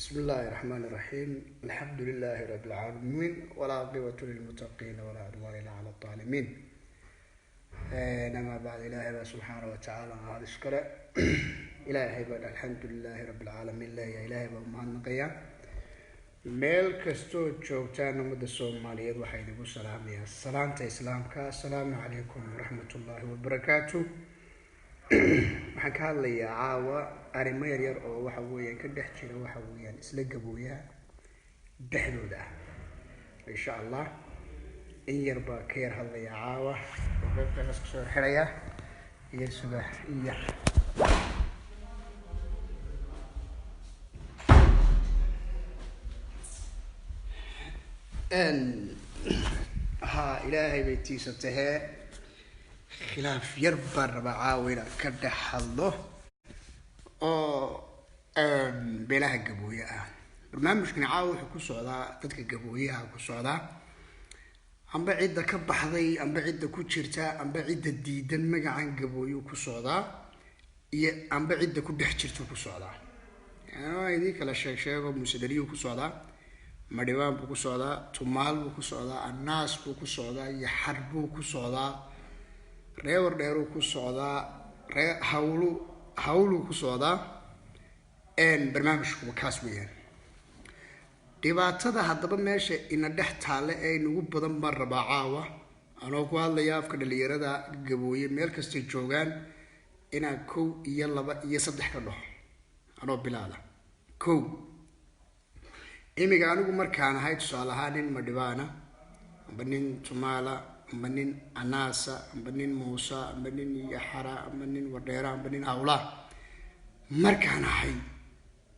بسم الله الرحمن الرحيم الحمد لله رب العالمين ولا عقبة للمتقين ولا عدوان إلا على الظالمين. نما بعد إلهي سبحانه وتعالى هذا الشكر إلهي بنا الحمد لله رب العالمين لا يا إلهي بمهن قيا ميل كستو جوتان مد الصومالية وحيد أبو سلام يا السلام إسلامك السلام عليكم ورحمة الله وبركاته. waxaan ka hadlayaa caawa arrimo yar oo waxa weeyaan ka dhex jira waxa weeyaan isla gabooyaa dhexdooda insha Allah in yar ba ka yar hadlayaa caawa qofka iska soo xiraya iyo subax iyo ilaahay baytiisatahay خلاف يربى ربعاوينا كده حلو بلاها قبوية برنامج كنا عاوي حكو صعدا تدك قبوية حكو صعدا عم بعيد كب حظي عم بعيد كوتشرتا عم بعيد الديدن مجا عن قبوية كو صعدا عم بعيد كده حشرتا كو صعدا يعني هذيك لا شيء مسدري كو صعدا مديوان كو صعدا تمال كو صعدا الناس كو صعدا يحرب كو صعدا reewar dheeru ku socdaa hawlu ku socdaa barnaamijku kaas weeyaan dhibaatada hadaba meesha ina dhex taale ee nagu badan ma raba caawa anoo ku hadlaya afka dhalinyarada gabooye meel kasta joogaan inaan 1 iyo 2 iyo 3 ka dhaho anoo bilaada 1 imiga anigu markaan ahay tusaalahaan in madhibaana banin tumaala banin anasa banin muusa banin yaxara banin wadheera banin hawla markaan ahay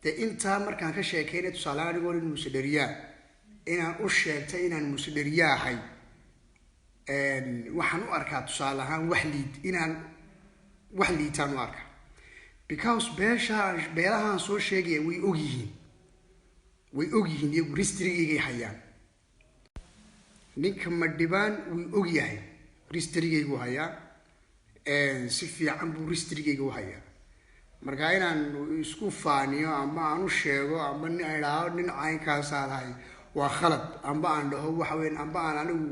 de inta markaan ka sheekeynay tusaalahaan anigu in musadariya inaan u sheegtay inaan musadariya ahay waxaan u arkaa tusaalahaan wax liitaan u arkaa because beelahan soo sheegay way ogyihiin iyagu restrigay hayaan ninka madhibaan wuu og yahay restrigaygu hayaa si fiican buu restrigaygu hayaa marka inaan isku faaniyo ama aan u sheego ama nin ayraado nin caynkaas ahay waa khalad amba aan dhaho waxa weyn amba aan anigu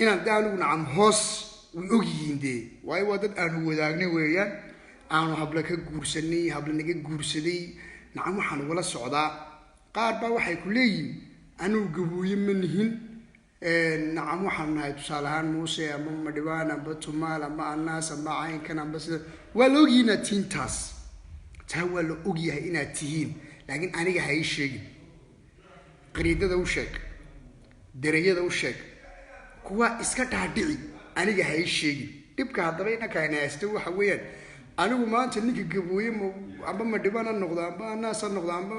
inaan daanu nacam hoos wuu og yihiin de way dad aan wadaagnay weeyaan aanu habla ka guursanay habla naga guursaday nacam waxaan wala socdaa qaar baa waxay ku leeyihiin anu gabooye manihin nacam waxaan nahay tusaalahaan muuse ama madhibaan amba tumaal ama annaas ama caynkan amba sida waa la ogyihiin inaad tihiin taas taa waa la ogyahay inaad tihiin laakiin aniga ha ii sheegin qariidada u sheeg darajada u sheeg kuwa iska dhaadhici aniga ha ii sheegin dhibka haddaba inaka haysto waxa weeyaan anigu maanta ninka gabooye amba madhibaan ha noqdo amba annaas ha noqdo amba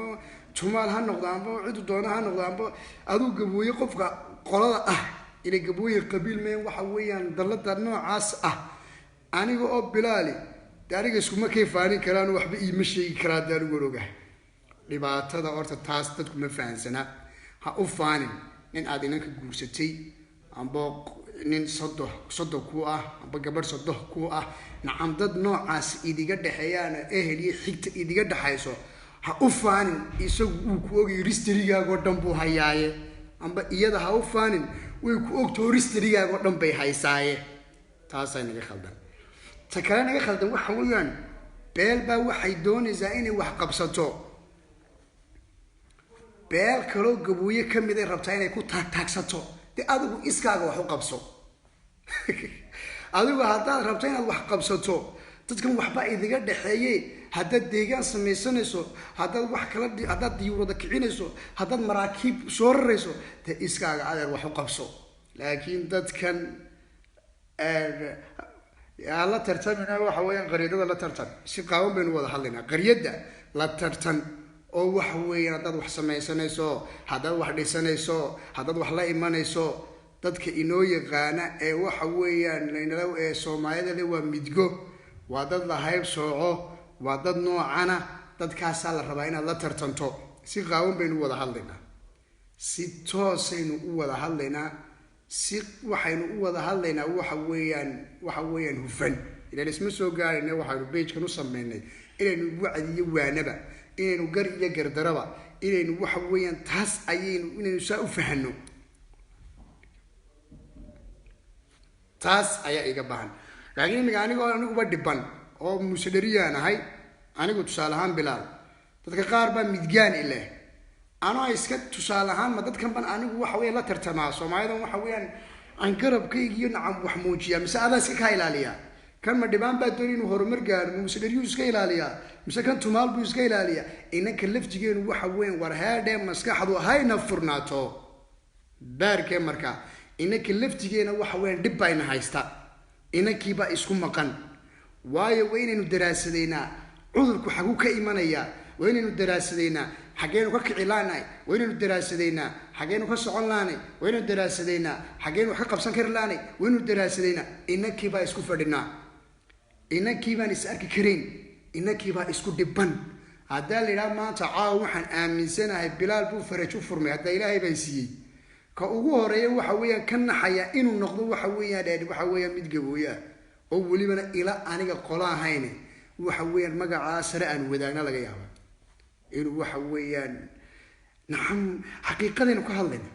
tumaal ha noqdo amba cid doona ha noqdo amba aduu gabooye qofka qolada ah ila gabooye qabiil meen waxa weeyaan dalada noocaas ah aniga oo bilaali daariga isku ma kayfaanin karaan waxba iima sheegi karaa daariga ogahay dhibaatada horta taas dadku ma fahansana ha u faanin in aad inanka guursatay amba nin sodo ku ah amba gabar sodo ku ah nacam dad noocaas idiga dhaxeeyaan ehel iyo xigta idiga dhaxayso ha u faanin isagu uu ku ogay restrigaaga oo dhan buu hayaaye amba iyada ha u faanin way ku ogtoo restrigaaga oo dhan bay haysaaye taasay naga khaldan ta kale naga khaldan waxa weeyaan beel baa waxay doonaysaa inay wax qabsato beel kaloo gabooye ka mid ay rabtaa inay ku taagsato de adigu iskaaga wax u qabso adigu haddaad rabto inaad wax qabsato dadkan waxba idiga dhaxeeyay haddaad deegaan samaysanayso haddaad wax kala haddaad diyuurada kicinayso haddaad maraakiib soo rarayso de iskaaga adeer wax u qabso laakiin dadkan la tartamina waxa weeyaan qariidada la tartan si qaawan baynu wada hadlaynaa qariyada la tartan oo waxa weeyaan haddaad wax samaysanayso haddaad wax dhisanayso haddaad wax la imanayso dadka inoo yaqaana ee waxa weeyaan ee Soomaalida le waa midgo waa dad la hayb sooco waa dad noocana dadkaas la rabaa inaad la tartanto si qaawan baynu wada hadlaynaa si toosaynu u wada hadlaynaa si waxaynu u wada hadlaynaa waxa weeyaan hufan ilaan isma soo gaarayna waxaanu beejkan u sameynay inaynu wacdiyo waanaba inaynu gar iyo gardaraba inaynu waxa weeyaan taas ayaynu inaynu saa u fahanno taas ayaa iga baahan laakiin imiga aniguba dhiban oo musadhariyaan ahay anigu tusaale ahaan bilaal dadka qaar baa midgaan ileh anoo iska tusaale ahaan ma dadkan ban anigu waxa weeyaan la tartamaa Soomaalidan waxa weeyaan aan garabkayga iyo nacam wax muujiya mise adaa iska ka ilaaliya kan ma dhibaan baa doonay inuu horumar gaaro musadhariyu iska ilaaliya mise kan tumaal buu iska ilaaliya inanka laftigeenu waxa weeyaan war haadhe maskaxdu hayna furnaato baarkee markaa inanka laftigeena waxa weeyaan dhib bayna haysta inankiiba isku maqan waayo waynaynu daraasadeynaa cudurku xagu ka imanaya waynaynu daraasadeynaa xageenu ka kici laanahay waynaynu daraasadeynaa xageenu ka socon laanahay waynaynu daraasadeynaa xageenu wax ka qabsan kari laanahay waynaynu daraasadeynaa inankiiba isku fadhinaa inankiibaan is arki karayn inankiibaa isku dhiban haddaa la yidhaha maanta caawa waxaan aaminsanahay bilaal buu faraj u furmay haddaa ilaahay baa siiyey ka ugu horeeya waxa weeyaan ka naxaya inuu noqdo waxa weeyaan mid gabooya oo welibana ila aniga qola ahayne waxa weeyaan magacaa sare aan wadaagna laga yaaba inuu waxa weeyaan nacam xaqiiqadaynu ka hadlayna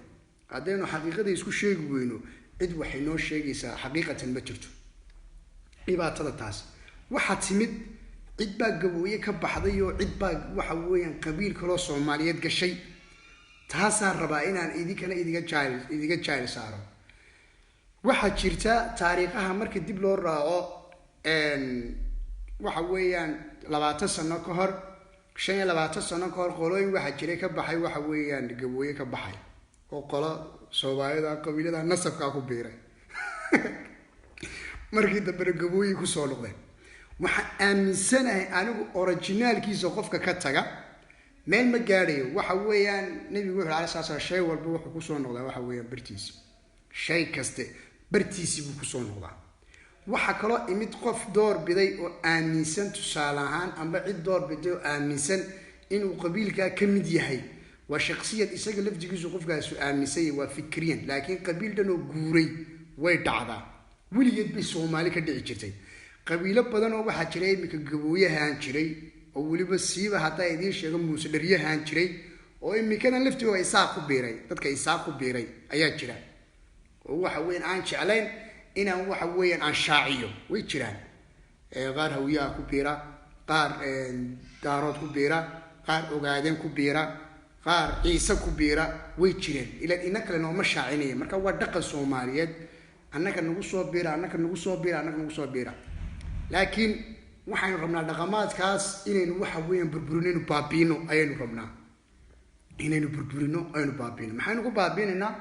haddaynu xaqiiqada isku sheegi weyno cid waxay noo sheegaysaa xaqiiqatan ma jirto dhibaatada taas waxaa timid cid baa gabooye ka baxday oo cid baa waxa weeyaan qabiil kaloo Soomaaliyeed gashay taasaan rabaa inaan idinkana idiga jaayl saaro waxaa jirta taariikhaha marka dib loo raaco waxa weeyaan 20 sano ka hor 25 sano ka hor qolooyin waxaa jiray ka baxay waxa weeyaan gabooye ka baxay oo qola Soomaalida qabiilada nasabka ku biiray markii dambe gabooye ku soo noqdeen waxa aaminsanahay anigu originalkiisa qofka ka taga meel ma gaadhayo waxa weeyaan nabigu wuxuu calaasha saar shay walba wuxuu ku soo noqdaa waxa weeyaan bartiis shay kaste bartiisi buu ku soo noqdaa waxa kale imid qof door biday oo aaminsan tusaale ahaan amba cid door biday oo aaminsan inuu qabiilka ka mid yahay waa shakhsiyad isaga laftigiisu qofkaas aaminsan waa fikriyan laakiin qabiil dhan oo guuray way dhacdaa weligeed bay Soomaali ka dhici jirtay qabiilo badan oo waxa jiray imika gabooyahan jiray oo weliba siiba hataa idiin sheego musadhariyahan jiray oo imikadan laftiisa isaaq ku biiray dadka isaaq ku biiray ayaa jira oo waxa weyn aan jeclayn inaan waxa weeyaan aan shaaciyo way jiraan qaar hawiyaa ku biira qaar daarood ku biira qaar ogaadeen ku biira qaar ciise ku biira way jireen ila in kale nooma shaacinaya marka waa dhaqan Soomaaliyeed annaka nagu soo biira laakiin waxaanu rabnaa dhaqamaadkaas inaynu waxa weeyaan burburino baabiino ayaynu rabnaa inaynu burburino ayaynu baabiino maxaynu ku baabiinaynaa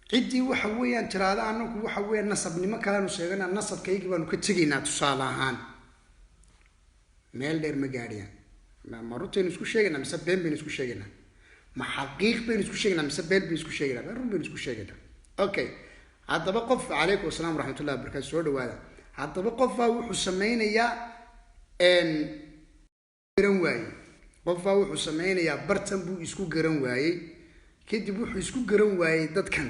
cidii waxa weeyaan tiraada anagu waxa weeyaan nasabnimo kaleenu sheeganaa nasabkayga baanu ka tegaynaa tusaale ahaan meel dheer ma gaadhiyaan ma runtii isku sheeganaa mise been been isku sheeganaa ma xaqiiq been isku sheeganaa mise been been isku sheeganaa run been isku sheeganaa okay haddaba qof calaykum asalaam waraxmatullahi wabarakaatu soo dhawaada haddaba qofbaa wuxuu sameynayaa garan waayey qofbaa wuxuu sameynayaa bartan buu isku garan waayey kadib wuxuu isku garan waayey dadkan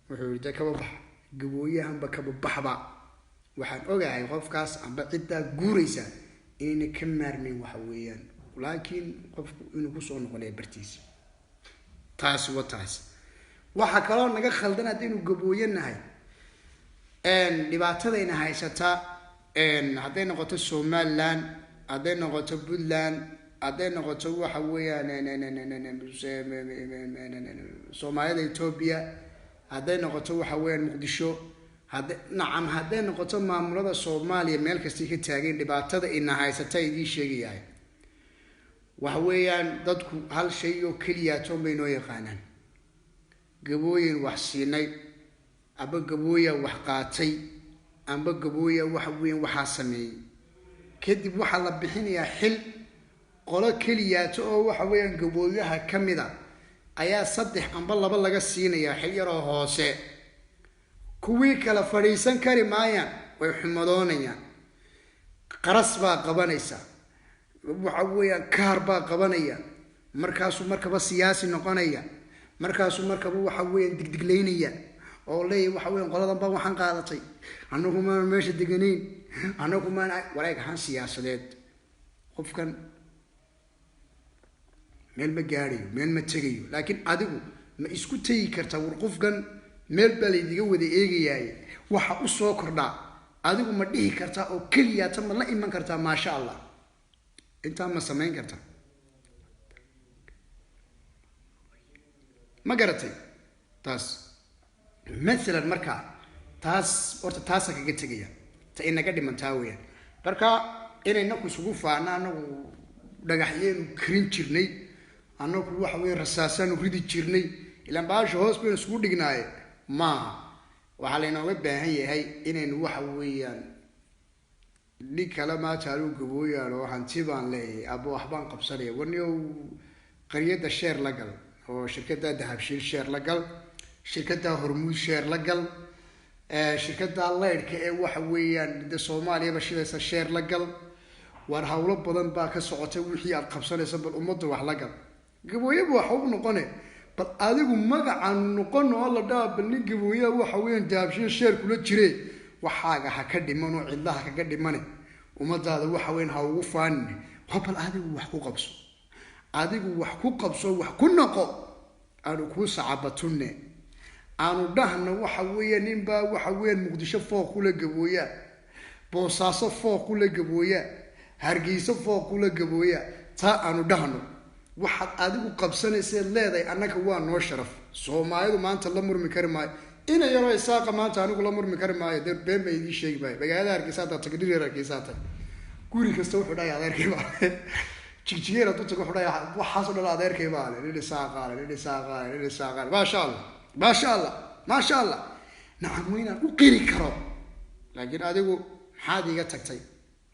wuxuu yidhi kaba bax gabooyahanba kaba baxba waxaan ogahay qofkaas amba ciddaa guuraysa inayna ka maarmayn waxa weeyaan laakiin qofku inuu ku soo noqonaya bartiisa taas waa taas waxa kaloo naga khaldan haddaynu gabooyanahay dhibaatadayna haysata hadday noqoto Somaliland hadday noqoto Puntland hadday noqoto waxa weeyaan Soomaalida Ethiopia hadday noqoto waxa weeyaan Muqdisho hadday noqoto maamulada Soomaaliya meel kasta ka taagan dhibaatada ina haysata idii sheegayay waxa weeyaan dadku hal shay oo kaliya toonbay noo yaqaanaan gabooyin wax siinay aba gabooya wax qaatay amba gabooya waxa weyn waxa sameeyay kadib waxa la bixinayaa xil qolo kaliya oo waxa weeyaan gabooyaha kamida ayaa 3 amba 2 laga siinayaa xil yar oo hoose kuwii kala fariisan kari maayaan way xumadoonayaan qaras baa qabanaysa waxa weeyaan kaar baa qabanaya markaasuu markaba siyaasi noqonaya markaasuu markaba waxa weeyaan digdigleynaya oo leey waxa weyn qoladan baa waxaan qaadatay anagu ma meesha deganeen anagu ma walaag ahaan siyaasadeed qofkan meel ma gaariyo meel ma tagayo laakiin adigu ma isku tagi kartaa war qofkan meel baa laydiga wada eegayaay waxa u soo kordhaa adigu ma dhihi kartaa oo kaliya tan ma la iman kartaa maasha Allah inta ma samayn kartaa ma garatay taas مثلا marka taas horta taas kaga tagaya ta inaga dhimantaa weeyaan marka inayna ku isugu faana anagu dhagaxyeen krin jirnay anagu waxa weey rasaasan ridi jirnay ilaa baasho hoos been isugu dhignaaye ma waxa la inooga baahan yahay inaynu waxa weeyaan kala ma taalo gabooyaalo hanti baan leeyahay abo waxbaan qabsanay waniyo qariyada sheer la gal oo shirkadda dahabshiil sheer la gal shirkadda hormuud sheer la gal shirkadda leedka ee waxa weeyaan Soomaaliya bashidaysa sheer la gal war hawlo badan baa ka socotay wixii aad qabsanaysa bal ummadda wax la gal gabooyaba waxa uu noqonay bal adigu magacan noqon oo la dhaabal nin gabooya waxa weeyaan dahabshiil sheer kula jirey waxaaga ha ka dhiman oo ciidaha kaga dhiman ummadaada waxa weyn ha ugu faan bal adigu wax ku qabso adigu wax ku qabso wax ku noqo aanu ku sacabatunne aanu dhahna waxa weeyaan in baa waxa weeyaan muqdisho fooq kula gabooya boosaaso fooq kula gabooya hargeysa fooq kula gabooya taa aanu dhahno waxaad adigu qabsanaysaa leedahay annaka waa noo sharaf Soomaalidu maanta la murmi kari maayo ina yaro isaaqa maanta anigu la murmi kari maayo dad been bay idin sheegi maayo magaalada hargeysa ta tagdhiir hargeysa ta guri kasta wuxuu dhahay adeerkay baa jigjigeera tu tago xudhay waxa soo dhalaa adeerkay baa lili saaqaale ma sha Allah nacam weyna u qiri karo laakiin adigu maxaad iga tagtay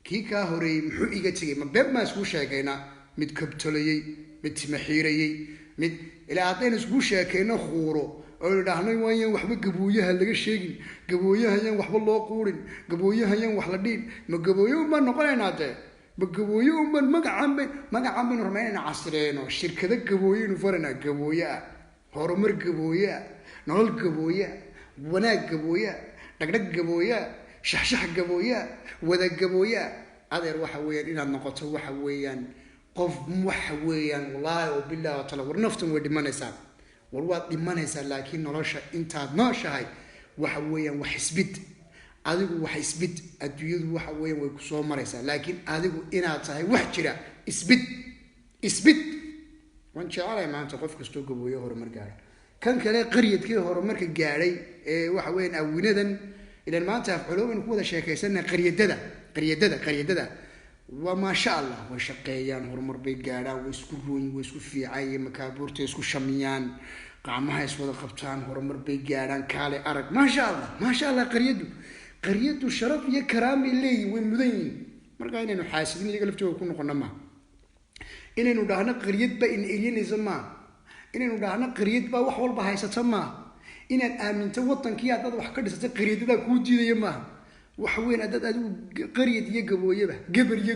kii ka horeeyay muxuu iga tagay ma beeb ma isku sheegayna mid kabtalayay mid timaxiirayay mid ilaa hadeen isku sheekayna khuuro oo dhahnay waayeen waxba gabooyaha laga sheegin gabooyahan waxba loo quurin gabooyahan wax la dhiin ma gabooyo ma noqonaynaa بجبويه ومن مجا عم رمينا عصرين والشركة جبويه نفرنا جبويه هرمر جبويه نول جبويه وناك جبويه دقدق جبويه شحشح جبويه وذا جبويه هذا يروح ويان إلى النقطة وحويان قف موحويان والله وبالله وتعالى ورنفتم ودمان يسال والوقت دمان يسال لكن نرشة انت ناشة هاي وحويان وحسبت adigu wax isbid adduunyadu waxa weeyaan way ku soo maraysaa laakiin adigu inaad tahay wax jira isbid waan jecelahay maanta qof kasto gabooyo horumar gaaray kan kale qariyadkii horumarka gaaray ee waxa weeyaan awinadan ilaa maanta afculuubin ku wada sheekaysanna qariyadada waa ma sha Allah way shaqeeyaan horumar bay gaaraan way isku rooyin way isku fiicay makaabuurta isku shamiyaan qacmaha iswada qabtaan horumar bay gaaraan kaale arag ma sha Allah qariyadu sharaf iyo karaami leeyahay way mudan yihiin marka inaynu xaasidin iyaga laftooda ku noqono ma inaynu dhaahno qariyad ba in elinaysa ma inaynu dhaahno qariyad ba wax walba haysata ma inaad aaminto wadankii aad wax ka dhisatay qariyadada ku diidaya ma wax weyn aad adigu qariyad iyo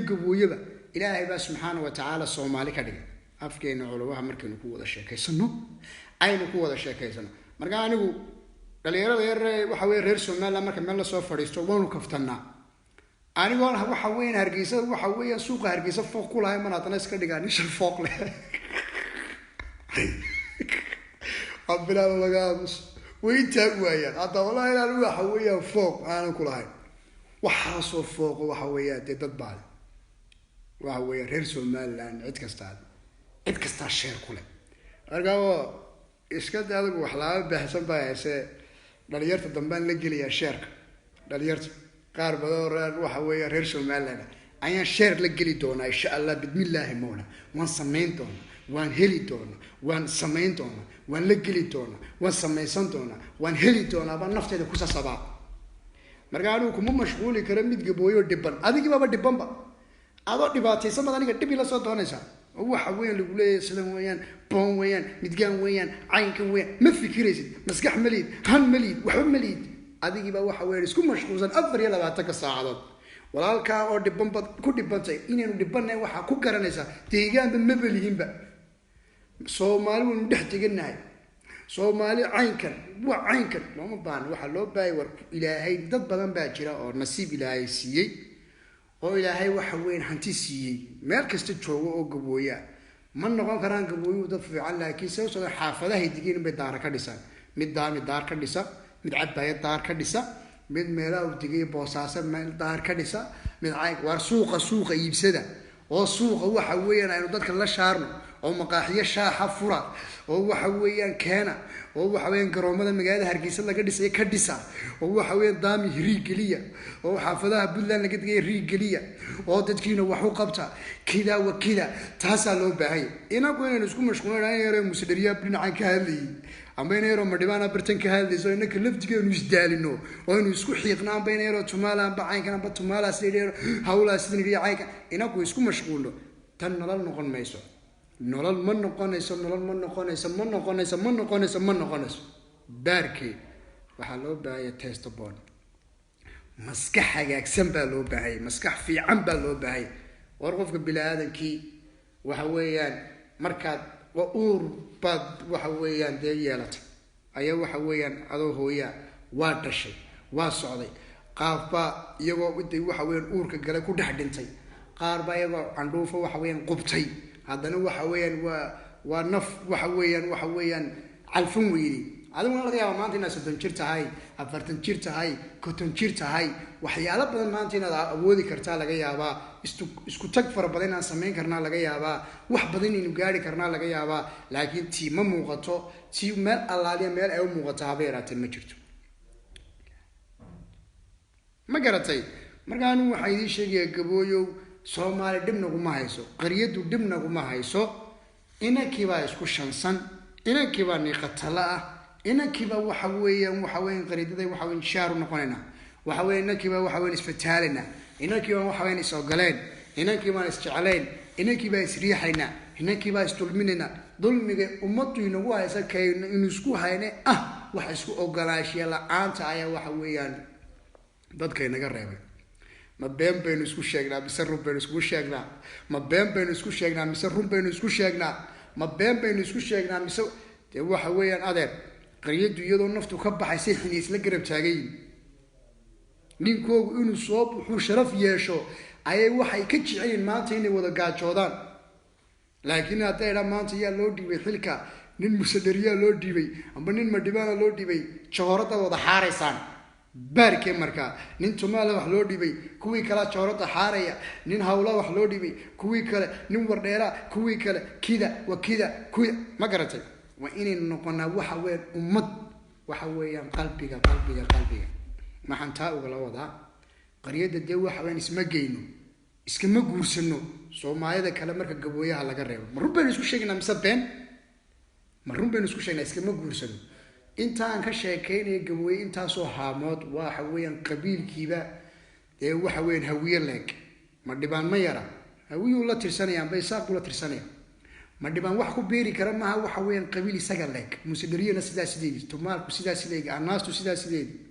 gabooyaba ilaahay baa subhanahu wa ta'ala Soomaali ka dhigay afkeena culawaha markaynu ku wada sheekaysano aynu ku wada sheekaysano marka anigu dhalinyarada yar waxa weey reer Soomaaliland marka meel la soo fadhiisto waanu kaftanaa anigoon waxa weeyaan hargeysa waxa weeyaan suuqa hargeysa fooq ku lahayn man hadana iska dhigaan in shil fooq leh abbilaad lagaabus way taag waayaan hadda wallahi ilaa waxa weeyaan fooq aan ku lahayn waxa soo fooq waxa weeyaan dad baad waxa weeyaan reer Soomaaliland cid kasta sheer ku leh argaawo iska daadku wax la baahan baayay dhalinyarta dambaan la geliyaa sheerka dhalinyarta qaar badan waxa weeyaan reer Soomaaliland ayaan sheer la geli doonaa insha Allah bidmillaahi mawla waan sameyn doonaa waan heli doonaa waan sameyn doonaa waan la geli doonaa waan sameysan doonaa waan heli doonaa baan nafteeda ku sasabaa marka anigu kuma mashquuli karo mid gabooyo dhiban adiga baba dhibanba adoo dhibaataysan badan aniga dhib ila soo doonaysaa waxa weeyaan lagu leeyahay sida weeyaan boon weeyaan midgaan weeyaan caynka weeyaan ma fikiraysid maskax maliid han maliid waxba maliid adigiiba waxa weeyaan isku mashquulsan 24 saacadood walaalka oo dhibanba ku dhibantay inaynu dhibanay waxa ku garanaysaa deegaanba ma balihinba Soomaalidu dhex teganahay Soomaali caynkan waa caynkan looma baahan waxa loo baahay war ilaahay dad badan baa jira oo nasiib ilaahay siiyey oo ilaahay waxa weyn hanti siiyey meel kasta joogo oo gabooya ma noqon karaan gabooyu dad fiican laakiin soo xaafadaha digeen bay daar ka dhisan mid daar ka dhisa mid cabaayad daar ka dhisa mid meelaha u digay boosaaso meel daar ka dhisa mid cayn war suuqa iibsada oo suuqa waxa weeyaan aynu dadka la shaarno oo maqaaxiyo shaaxa fura oo waxa weeyaan keena oo waxa weeyaan garoomada magaalada Hargeysa laga dhisay ka dhisa oo waxa weeyaan daami riig galiya oo xaafadaha Puntland laga dhigay riig galiya oo dadkiina wax u qabta kida wa kida taas loo baahay inagu inaynu isku mashquulnaa inay musidariya dhinacan ka hadlayay ama inay madhibaan bartan ka hadlayso inaka laftigeenu isdaalino oo inuu isku xiiqnaan bayneero Tumaala bacaynkan ba Tumaala sidii hawla sidii caynka inagu isku mashquulno tan nolol noqon mayso nolol ma noqonayso baarkii waxa loo baahay test bond maskax hagaagsan baa loo baahay maskax fiican baa loo baahay war qofka bilaadanki waxa weeyaan markaad uur bad waxa weeyaan yeelatay ayaa waxa weeyaan adoo hooya waa dhashay waa socday qaabba iyagoo waxa weeyaan uurka gale ku dhex dhintay qaarba iyagoo candhuufo waxa weeyaan qubtay haddana waxa weeyaan waa naf waxa weeyaan calfan weeydi aduna laga yaabo maanta inaad 30 jir tahay 40 jir tahay 50 jir tahay waxyaalo badan maanta inaad awoodi kartaa laga yaabaa isku tag fara badan aan sameyn karnaa laga yaabaa wax badan inuu gaari karnaa laga yaabaa laakiin tii ma muuqato tii meel allaaliya meel ay u muuqato habeeraatay ma jirto ma garatay markaan waxa idin sheegay gabooyow Soomaali dibna kuma hayso qariyadu dibna kuma hayso inankiiba isku shansan inankiiba niqatala ah inankiiba waxa weeyaan qariyada waxa weeyaan shaar noqonayna waxa weeyaan inankiiba waxa weeyaan isfataalina inankiiba waxa weeyaan isoogaleen inankiiba isjecleen inankiiba isriixayna inankiiba istulminina dulmiga ummadu inagu haysa kayna in isku hayne wax isku ogolaashiya la'aanta ayaa waxa weeyaan dadka inaga reebay ma been baynu isku sheegnaa mise run baynu isku sheegnaa ma been baynu isku sheegnaa mise run baynu isku sheegnaa ma been baynu isku sheegnaa mise waxa weeyaan adeer qariyadu iyadoo naftu ka baxaysay xiniis la garab taagay ninkoogu inuu soo buxu sharaf yeesho ayay waxay ka jiceen maanta inay wada gaajoodaan laakiin hadday maanta yaa loo dhibay xilka nin musadariya loo dhibay amba nin madhibaana loo dhibay joorada wada xaaraysaan baarkee marka nin Tumaala wax loo dhibay kuwii kala joorada xaaraya nin hawla wax loo dhibay kuwii kale nin wardheera kuwii kale kida kuwii ma garatay waa inay noqonaa waxa weyn ummad waxa weeyaan qalbiga maxaan taa uga la wadaa qariyada dee waxa weyn isma geyno iskama guursano Soomaalida kale marka gabooyaha laga reebo ma run baynu isku sheegnaa mise been ma run baynu isku sheegnaa iskama guursano intaan ka sheekeynay gabooy inta soo haamood waxa weeyaan qabiilkiiba ee waxa weeyaan hawiye leeg ma dhibaan ma yara hawiyu la tirsanayaan bay saaq la tirsanayaan ma dhibaan wax ku beeri kara ma waxa weeyaan qabiil isaga leeg musidariina sidaas sidii Tumaalku sidaas sidii anaastu sidaas sidii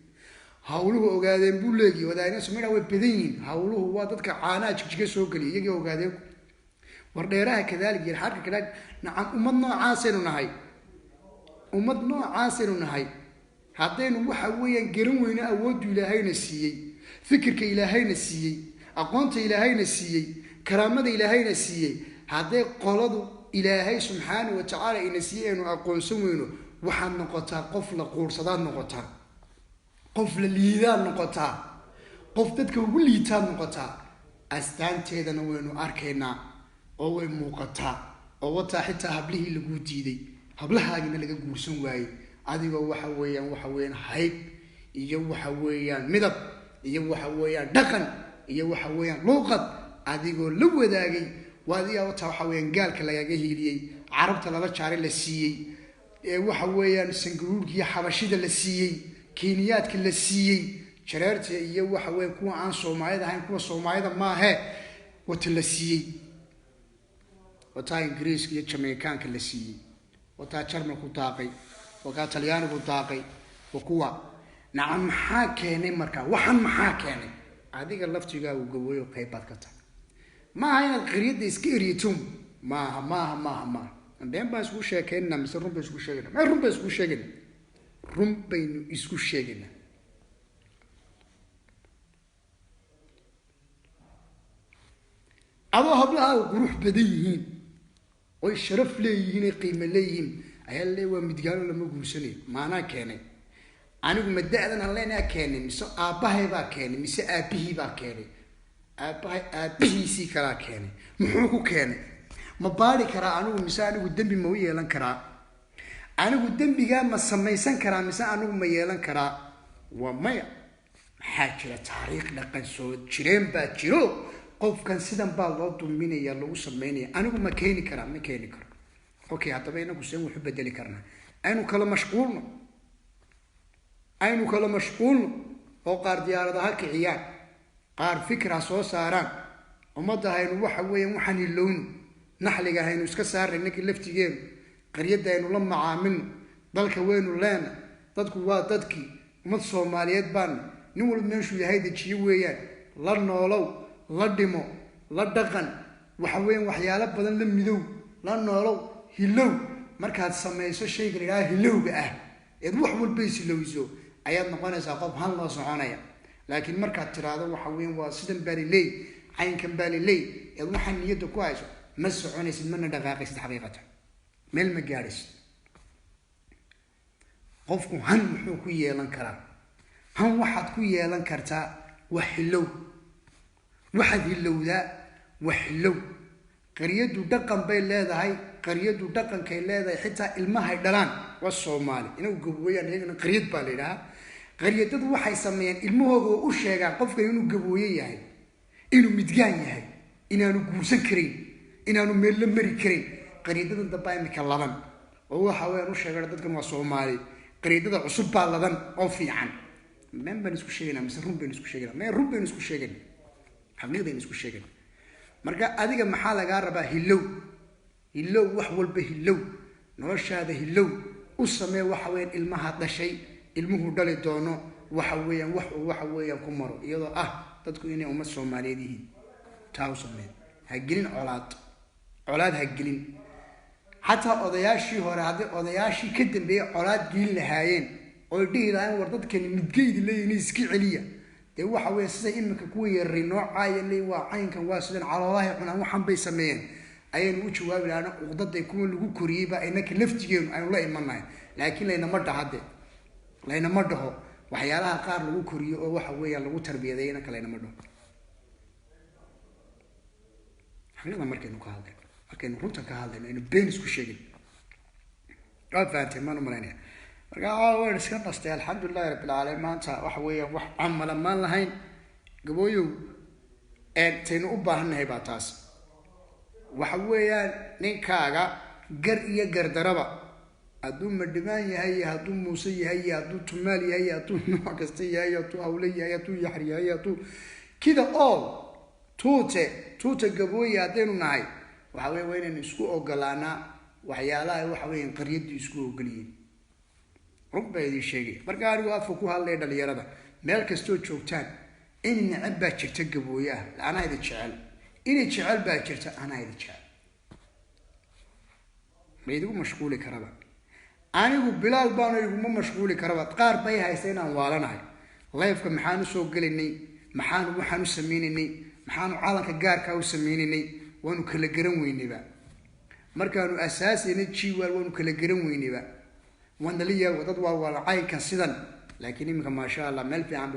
hawluhu ogaadeen buu leeyahay wadaayna sameeyay way badan yihiin hawluhu waa dadka caanaha jigjiga soo galiyay iyaga ogaadeen wardheeraha kadaalid yar harka kale nacam ummad noocaasaynu nahay ummad noocaasaynu nahay haddaynu waxa weeyaan garan weyna awood ilaahayna siiyey fikirka ilaahayna siiyey aqoonta ilaahayna siiyey karaamada ilaahayna siiyey hadday qoladu ilaahay subxaanahu wa ta'ala ina siiyay inuu aqoonsan weyno waxaad noqotaa qof la quursadaad noqotaa qof la liidaan noqotaa qof dadka ugu liitaan noqotaa astaanteedana waynu arkaynaa oo way muuqataa oo wata xitaa hablihii lagu diiday hablahaagina laga guursan waayay adigoo waxa weeyaan hayb iyo waxa weeyaan midab iyo waxa weeyaan dhaqan iyo waxa weeyaan luqad adigoo la wadaagay waadiga waxa weeyaan gaalka lagaga hiiliyay carabta lala jaaray la siiyay ee waxa weeyaan sangaruurkiya xabashida la siiyay Keniyaadka la siiyay jareerta iyo waxa weeyaan kuwa aan Soomaalida ahayn kuwa Soomaalida ma aha wata la siiyay wata Ingiriiska iyo Jamaicaanka la siiyay wata Jarmalku daaqay wata Talyaanigu daaqay kuwa nacam maxaa keenay marka waxan maxaa keenay adiga laftiga uu gabooyo qayb baad ka tahay ma aha inaad qariyada iska eriitum ma been baan isku sheekeynaa mise run bay isku sheegaynaa ma run bay isku sheegaynaa run baynu isku sheegaynaa adoo hablaha qurux badan yihiin oo sharaf leeyihiin ee qiimo leeyihiin ayaa le waa midgaalo lama guursanayo maanaa keenay anigu ma da'dan aan leenahay keenay mise aabbahay baa keenay mise aabbihii baa keenay aabbihiisii kalaa keenay muxuu ku keenay ma baari karaa anigu mise anigu dembi ma u yeelan karaa anigu dembigaa ma samaysan karaa mise anigu ma yeelan karaa waa maya maxaa jira taariikh dhaqan soo jireen baa jiro qofkan sidan baa loo duminaya lagu sameynaya anigu ma keeni karaa ma keeni karo okay haddaba inagu seen wuxu bedeli karnaa aynu kala mashquulno oo qaar diyaaradaha kiciyaan qaar fikra soo saaraan ummadda haynu waxa weeyaan waxaan ilowno naxliga haynu iska saarnay ninkii laftigeenu qaryadda aynu la macaamilno dalka weynu leena dadku waa dadkii ummad soomaaliyeed baana nin walba meeshuu yahay dejiyo weeyaan la noolow la dhimo la dhaqan waxa weeyaan waxyaalo badan la midow la noolow hilow markaad samayso shayga la yidhaha hilowga ah eed wax walba isilowso ayaad noqonaysaa qof han loo soconaya laakiin markaad tiraahdo waxa weeyaan waa sidan baa liley caynkan baa liley eed waxaan niyadda ku hayso ma soconaysid mana dhaqaaqaysid xaqiiqatan meel ma gaadhaysid qofku han muxuu ku yeelan karaa han waxaad ku yeelan kartaa wax hilow waxaad hilowdaa wax hilow qaryadu dhaqan bay leedahay qaryadu dhaqankay leedahay xitaa ilmahay dhalaan waa Soomaali inuu gabooyaan iyagana qaryad baa la yiraahdaa qaryadadu waxay sameeyaan ilmahooda oo u sheegaan qofka inuu gabooye yahay inuu midgaan yahay inaanu guursan karin inaanu meel la mari karin qaryadada dabaa imika laban oo waxa weeyaan u sheegay dadkan waa Soomaali qaryadada cusub baa laban oo fiican man baan isku sheegaynaa mise run baan isku sheegaynaa ma run baan isku sheegaynaa xaqiiqdeen isku sheegaynaa marka adiga maxaa laga rabaa hilow wax walba hilow noloshaada hilow u samee waxa weeyaan ilmaha dhashay ilmuhu dhali doono waxa weeyaan ku maro iyadoo dadku inay ummad Soomaaliyeed yihiin taa u samee ha gelin colaad ha gelin hatta odayaashii hore hadii odayaashii ka dambeeyay colaad gelin lahaayeen oo dhiiraan war dadkan midgeeydi leeyeen iska celiya de waxa weey sida imika ku yeeray noocaaya leey waa caynkan waa sidan caloolaha xunaan waxan bay sameeyeen ayaynu u jawaabi laana uqdaday kuma lagu koriyay ba inaka laftigeenu aynu la imanay laakiin layna ma dhaho waxyaalaha qaar lagu koriyo oo waxa weeyaan lagu tarbiyadeeyna kale layna ma dhaho xaqada markaynu runta ka hadlayno inuu been isku sheegin faantay maanu malaynaya marka waan iska nastay alxamdulillahi rabbil caalamiin maanta waxa weeyaan wax camal ma lahayn gabooyow taynu u baahanahay baa taas waxa weeyaan ninkaaga gar iyo gardaraba hadduu madhimaan yahay hadduu muuse yahay hadduu tumaal yahay hadduu nooc kasta yahay hadduu hawle yahay hadduu yaxri yahay hadduu kida all tuute gabooye haddaynu nahay waxa weeye waa inaynu isku ogolaanaa waxyaalaha waxa weeyaan qaryaddu isku ogolyihiin rug baa idin sheegay marka anigu afka ku hadlay dhalinyarada meel kastoo joogtaan in necab baa jirta gabooye ah anaa idin jecel inay jecel baa jirta anaa idin jecel ma idigu mashquuli karaba anigu bilaal baan iguma mashquuli karaba qaar bay haysteen aan waalanahay leefka maxaan u soo gelinay waxaan u sameeynay maxaan calanka gaarka u sameeynay waanu kala garan weynayba markaanu asaasina jiwal waanu kala garan weynayba wandaliya wadad waa caynkan sidan laakiin imika ma sha Allah meel fiican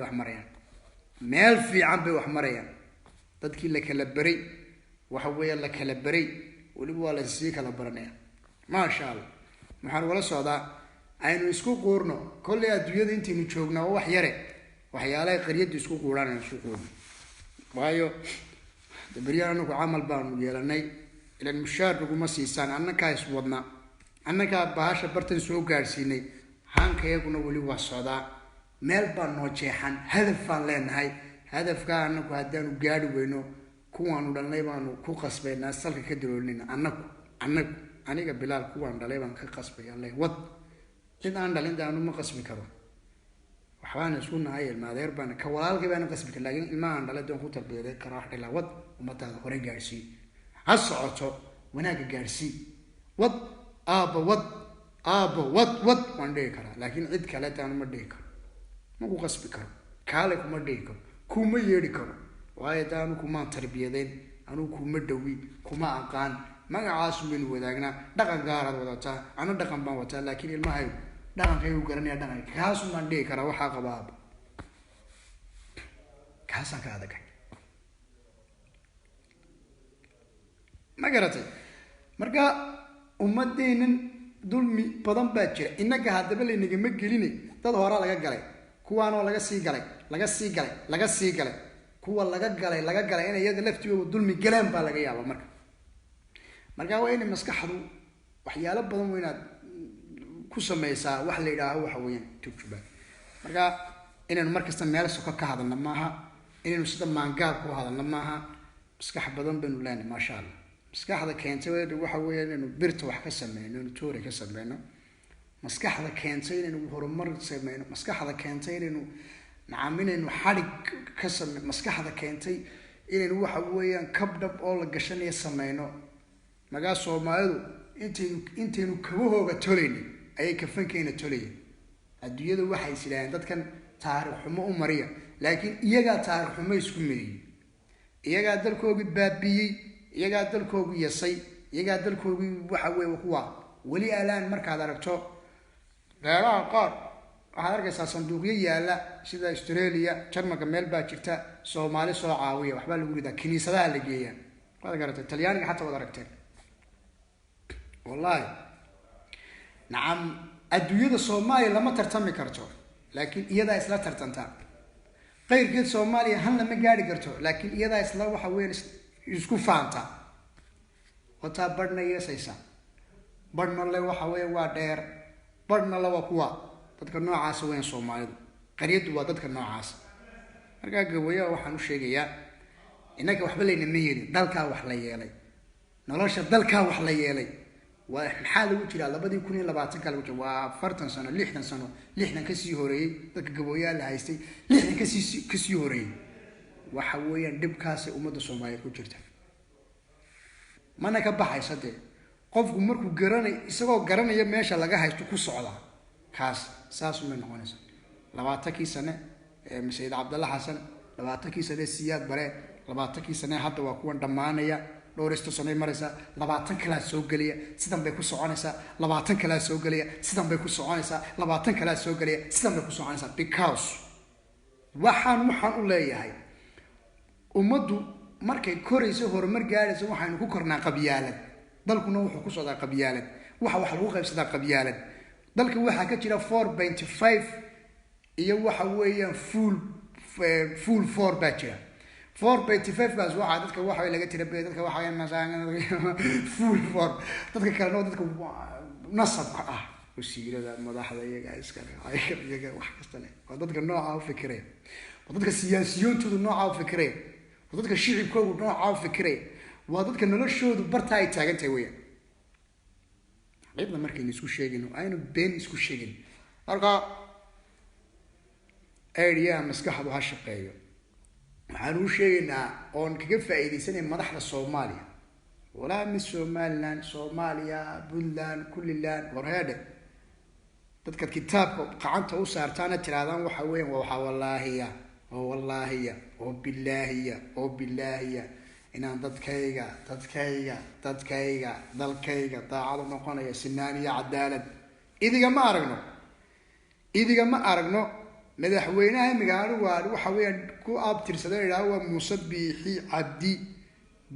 bay wax marayaan dadkii la kala baray waxa weeye la kala baray waliba waa la sii kala baranaya ma sha Allah maxaan wala socdaa aynu isku qoorno kulli adduunyada intaynu joognaa wax yare waxyaalaha qaryadu isku qooraan isku qoorno waayo dabriyana ku amal baan yeelanay ilan mushaar kuma siisan annaka iswadna annaka baasha bartan soo gaarsiinay hankayaguna wali waa socdaa meel baan noo jeexan hadafaan leenahay hadafka annagu haddaanu gaari weyno kuwaanu dhalnay baanu ku qasbaynaa salka ka diroolnina aniga bilaal kuwaan dhalay baan ka qasbay Allah wad cid aan dhalin daanu ma qasbi karo waxaan isku nahay ilmaadeer baan ka walaalkay baan qasbi karaa laakiin ilmaan dhalay doon ku tarbiyaday kara wax dhila wad ummadda hore gaarsii ha socoto wanaaga gaarsii wad aabba wad aabba wad waan dhihi karaa laakiin cid kale taan ma dhihi karo ma ku qasbi karo kaale kuma dhihi karo kuma yeedhi karo waayo taanu kuma tarbiyadeen anu kuma dhawi kuma aqaan magacaas weyn wadaagnaa dhaqan gaarad wadataa ana dhaqan baan wataa laakiin ilmahay dhaqankay u garanaya dhaqan kaas ma dhihi karaa waxa qabaab kaasa ka adag ma garatay marka ummadeenan dulmi badan baa jira inaga hadaba leeniga ma gelini dad hore laga galay kuwaan oo laga sii galay kuwa laga galay in iyaga laftigooda dulmi galaan baa laga yaabaa marka waa in maskaxdu waxyaalo badan weynaad ku sameeysaa wax la yiraahdo waxa weeyaan tujba marka inaan markasta meel soo ka hadalna maaha inaan sida maangaab ku hadalna maaha maskax badan banu leenahay ma sha Allah maskaxda keentay waxa weeyaan inuu birta wax ka sameeyno inuu toori ka sameeyno maskaxda keentay inuu horumar sameeyno maskaxda keentay inuu nacaaminayno xarig ka sameeyno maskaxda keentay inuu waxa weeyaan kabdhab oo la gashanayo sameeyno maga Soomaalidu intaynu kabahooga tolayni ay ka fankeena tolayeen adduunyada waxay isleeyeen dadkan taariikh xumo u mariya laakiin iyaga taariikh xumo isku mariyay iyaga dalkooda baabiyay iyaga dalkooda yasay iyaga dalkooda waxa weey kuwa wali alaan markaad aragto reeraha qaar waxaad arkaysaa sanduuqyo yaala sida Australia Jarmalka meel baa jirta Soomaali soo caawiya waxba lagu ridaa kiniisadaha la geeyaa waad garatay Talyaaniga xataa wada aragtay wallahi nacam adduunyada Soomaaliya lama tartami karto laakiin iyada isla tartantaa qayrkeed Soomaaliya han lama gaari karto laakiin iyada isla waxa weyn isku faanta wata badna yeesaysa badna le waxa weey waa dheer badna la waa kuwa dadka noocaas weyn Soomaalidu qariyadu waa dadka noocaas marka gawayaa waxaan u sheegayaa inaga waxba leeyna ma yeelin dalka wax la yeelay nolosha dalka wax la yeelay waa maxaa lagu jira 2020 kala wajah waa 40 sano 60 sano 60 ka sii horeeyay dadka gaboyaa la haystay 60 ka sii horeeyay waxa weeyaan dibkaas ummadda Soomaaliyeed ku jirta mana ka baxaysade qofku markuu garanay isagoo garanaya meesha laga haysto ku socda kaas saas ma noqonaysa 20 sano Mas'uud Cabdalla Xasan 20 sano Siyaad Bare 20 sano hadda waa kuwan dhamaanaya dhowrista sanay maraysa 20 kala soo galiya sidan bay ku soconaysaa 20 kala soo galiya sidan bay ku soconaysaa 20 kala soo galiya sidan bay ku soconaysaa because waxaan u leeyahay ummaddu markay korayso horumar gaarayso waxaanu ku kornaa qabyaalad dalkuna wuxuu ku socdaa qabyaalad wax lagu qaybsadaa qabyaalad dalka waxa ka jira 4.5 iyo waxa weeyaan full 4 baa jira 4.5 gaas waxa dadka waxa laga tirabay dadka waxa ay nasaan full 4 dadka kale oo dadka nasabka ah wasiirada madaxda iyaga wax kasta leh oo dadka nooca u fikireen oo dadka siyaasiyoontooda nooca u fikireen oo dadka shicibkoodu nooca u fikireen waa dadka noloshoodu barta ay taagantahay weeyaan qeybna markay isku sheegino aynu been isku sheegin marka area maskaxdu ha shaqeeyo waxaan u sheegaynaa oon kaga faa'iideysanay madaxda Soomaaliya walaa mid Soomaaliya Puntland kulliland warheede dadka kitaabka qacanta u saartaana tiraadaan waxa weeyaan waxa wallaahiya oo billaahiya inaan dadkayga dalkayga daacad noqonayo sinaan iyo cadaalad idiga ma aragno madaxweynaha magaalada waxa weeyaan ku abtirsaday waa Muuse Biixi Cabdi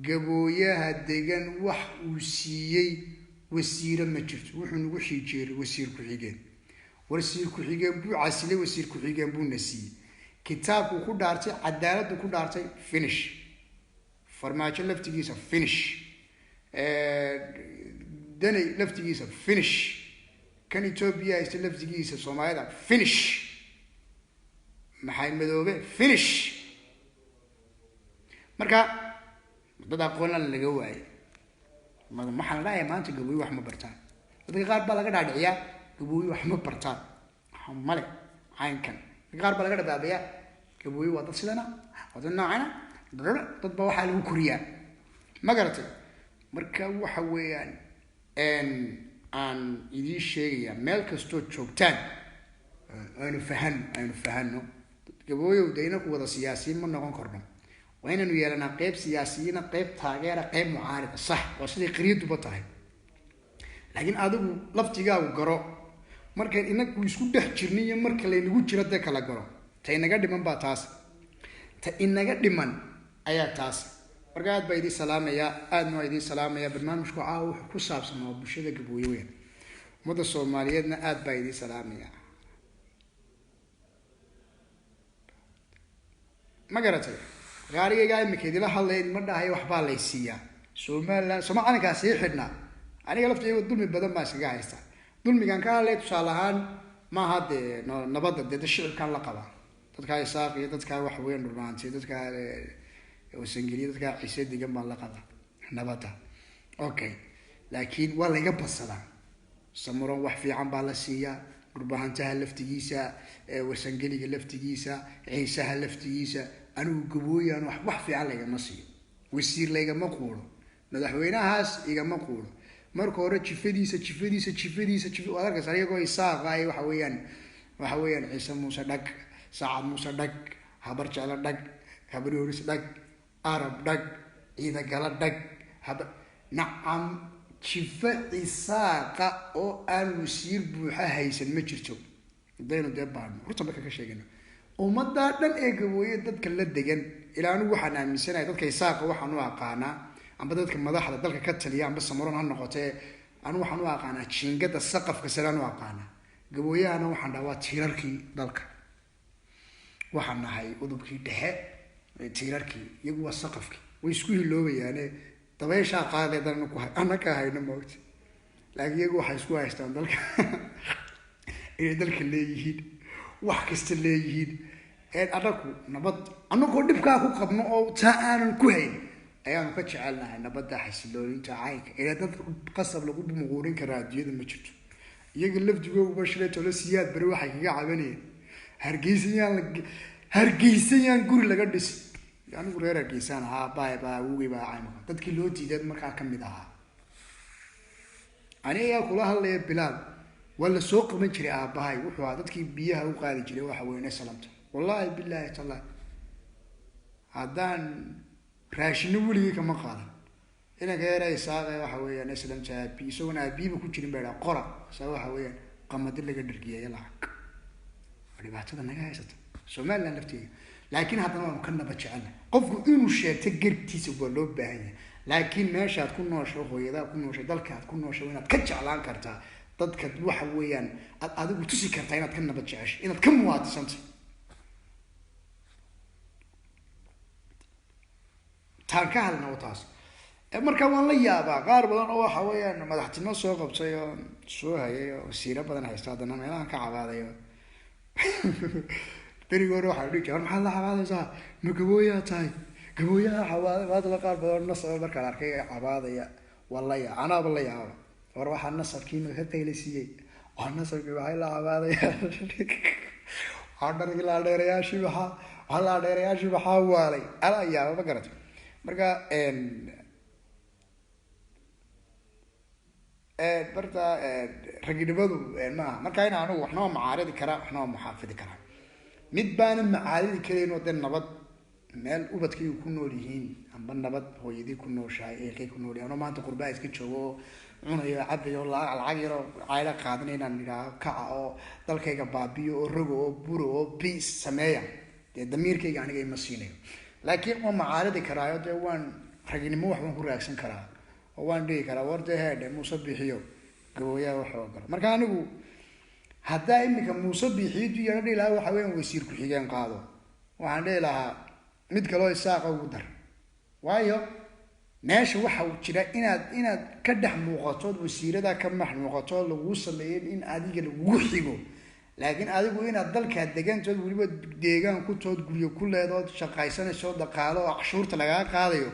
gabooyaha degan wax uu siiyay wasiir ma jirto wuxuu nagu xijeeray wasiir ku xigeen buu casilay wasiir ku xigeen buu nasiiyay kitaabku ku dhaartay cadaalad ku dhaartay finish farmaajo laftigiisa finish dani laftigiisa finish kan Ethiopia is laftigiisa Soomaalida finish maxay madoobe finish marka dad aqoon laga waayay maxaan la maanta gabooy wax ma bartaan dadka qaar baa laga dhaadhiciyaa gabooy wax ma bartaan male caynkan qaar baa laga dhabaabaya gabooy waa dad sidana wada noocana dad baa waxa lagu kuriyaa ma garatay marka waxa weeyaan aan idiin sheegayaa meel kastoo joogtaan aynu fahano gabooyow de inaku wada siyaasiyiin ma noqon karno waa inaynu yeelanaa qeyb siyaasiyiina qeyb taageera qeyb mucaarida sax waa siday qariyaduba tahay laakiin adigu laftigaagu garo markaan inagu isku dhex jirnay iyo marka laynagu jiro dee kala garo ta inaga dhiman baa taas ta inaga dhiman ayaa taas marka aad baa idiin salaamayaa aadna waa idiin salaamayaa barnaamijku caawa wuxuu ku saabsan waa bulshada gabooyo weyn ummadda soomaaliyeedna aad baa idiin salaamayaa ma garatay gaarigaygaa imika idila hadlayd ma dhahayo waxbaa laysiiyaa somaliland sooma calankaa sii xidhnaa aniga laftayga dulmi badan baa iskaga haysta dulmigan ka hadlay tusaale ahaan maaha dee nabadda dee shicibkan la qaba dadkaa isaaq iyo dadkaa wax weyn dhurmaantay dadkaa wasangeliya dadkaa ciise degan baan la qaba nabadda okay laakiin waa layga badsadaa samuron wax fiican baa la siiyaa dhurbahantaha laftigiisa wasangeliga laftigiisa ciisaha laftigiisa anigu gabooyaan wax fiican laygama siiyo wasiir laygama quulo madaxweynahaas igama quulo marka hore jifadiisa waad arkaysa ayagoo isaaqa ay waxa weeyaan ciise muuse dhag saacad muuse dhag habar jeclo dhag habari horis dhag arab dhag ciidagala dhag nacam jifa isaaqa oo aan wasiir buuxa haysan ma jirto hadaynu dee baano horta marka ka sheegano ummaddaa dhan ee gabooye dadka la degan ilaa anigu waxaan aaminsanahay dadka isaaqa waxaan u aqaanaa amba dadka madaxda dalka ka taliya amba samaron ha noqotee anu waxaan u aqaanaa jiingada saqafka saraan u aqaanaa gabooyahana waxaan dhahaa waa tiirarkii dalka waxaan nahay udubkii dhexe tiirarkii iyagu waa saqafkii way isku hiloobayaane dabeyshaa qaadeedana ku anaka hayno moogta laakiin iyagu waxay isku haystaan dalka inay dalka leeyihiin wax kasta leeyihiin anaku nabad anagoo dhibkaa ku qabno oo taa aanan ku hayn ayaanu ka jecelnahay nabadda xasilooninta caynka ilaa dad qasab lagu muquurin karaa adduunyada ma jirto iyaga lafdigooguba shilay tolo siyaad beri waxay kaga cabanayeen hargeysa yaan guri laga dhisi anigu reer hargeysaan ahaa baa wugay baa caymaka dadkii loo diiday markaa kamid ahaa ani ayaa kula hadlaya bilaal waa la soo qaban jiray aabbahay wuxuu ahaa dadkii biyaha u qaadi jiray waxa weyne salamta wallaahi bilaahi tallahi haddaan raashino weligii kama qaadan inanka yara isaaqe waxa weeyaan islamta aabi isagoon aabiiba ku jirin baa idhaa qora saa waxa weeyaan qamadi laga dhargiyaya lacag waa dhibaatada naga haysata somaliland lafteeda laakiin haddana waanu ka naba jecelna qofku inuu sheegto gartiisa waa loo baahan yahay laakiin meeshaad ku noosho hooyadaa ku nooshay dalkaad ku noosho inaad ka jeclaan kartaa dadka waxa weeyaan aad adigu tusi kartaa inaad ka naba jeceshay inaad ka muwaadisantay taan ka hadlna oo taas markaa waan la yaabaa qaar badan oo waxa weeyaan madaxtimo soo qabtay oo soo hayay oo wasiiro badan haysta haddana meelahan ka cabaadayo berigoore waxaa dhihi jira maxaad la cabaadaysaa ma gabooyaa tahay gabooyaha cabaaday maadala qaar badan nasaba markaan arkay cabaadaya waa la yaa anaaba la yaaba war waxaa nasabkiina ka qaylisiiyey waa nasabkii waxay la cabaadaya waa dhargii laadheerayaashii maxaa waalay ala yaaba ma garata marka barta raginimadu maaha marka in anugu waxna waa macaaridi karaa waxna waa muxaafidi karaa mid baana macaaridi karayn oo dee nabad meel ubadkay ku nool yihiin amba nabad hooyadii ku nooshahay eelkay ku nool yihiin anoo maanta qurbaa iska joogo oo cunayo cabayo lacag yaroo cayla qaadan inaan idhaaho kaca oo dalkayga baabiyo oo rogo oo buro oo biis sameeya dee damiirkayga aniga ima siinayo laakiin waan macaaridi karaayo dee waan raginimo wax baan ku raagsan karaa oo waan dhihi karaa war dee heedhe muuse bixiyo gabooyaha wax oo galo marka anigu haddaa iminka muuse bixiidu yana dhihi lahaa waxa weyan wasiir ku-xigeen qaado waxaan dhihi lahaa mid kaloo isaaqa ugu dar waayo meesha waxa jira inaad ka dhex muuqatood wasiirada ka max muuqatood laguu sameeyen in adiga lagu xigo laakiin adigu inaad dalkaa degantood weliba deegaan ku tood guryo ku leedood shaqaysanayso dhaqaalo oo cashuurta lagaa qaadayo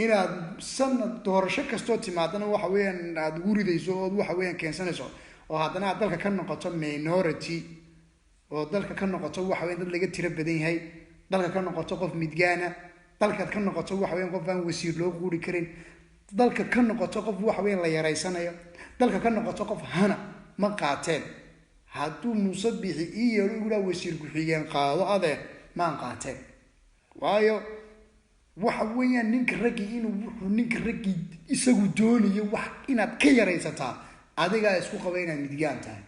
inaad sanad doorasho kastoo timaadana waxa weeyaan aada ugu ridayso ood waxa weeyaan keensanayso oo haddana aad dalka ka noqoto minority oo dalka ka noqoto waxa weyan dad laga tiro badan yahay dalka ka noqoto qof midgaana dalkaad ka noqoto waxa weyan qof aan wasiir loo quuri karin dalka ka noqoto qof wax weyn la yareysanayo dalka ka noqoto qof hana ma qaateen hadduu Muuse Biixi iyo ula wasiir ku-xigeen qaado adeer ma qaateen waayo waxa weeyaan ninka raggi inuu wuxuu ninka raggi isagu doonayo wax inaad ka yareysataa adiga isku qaba inaad midgaan tahay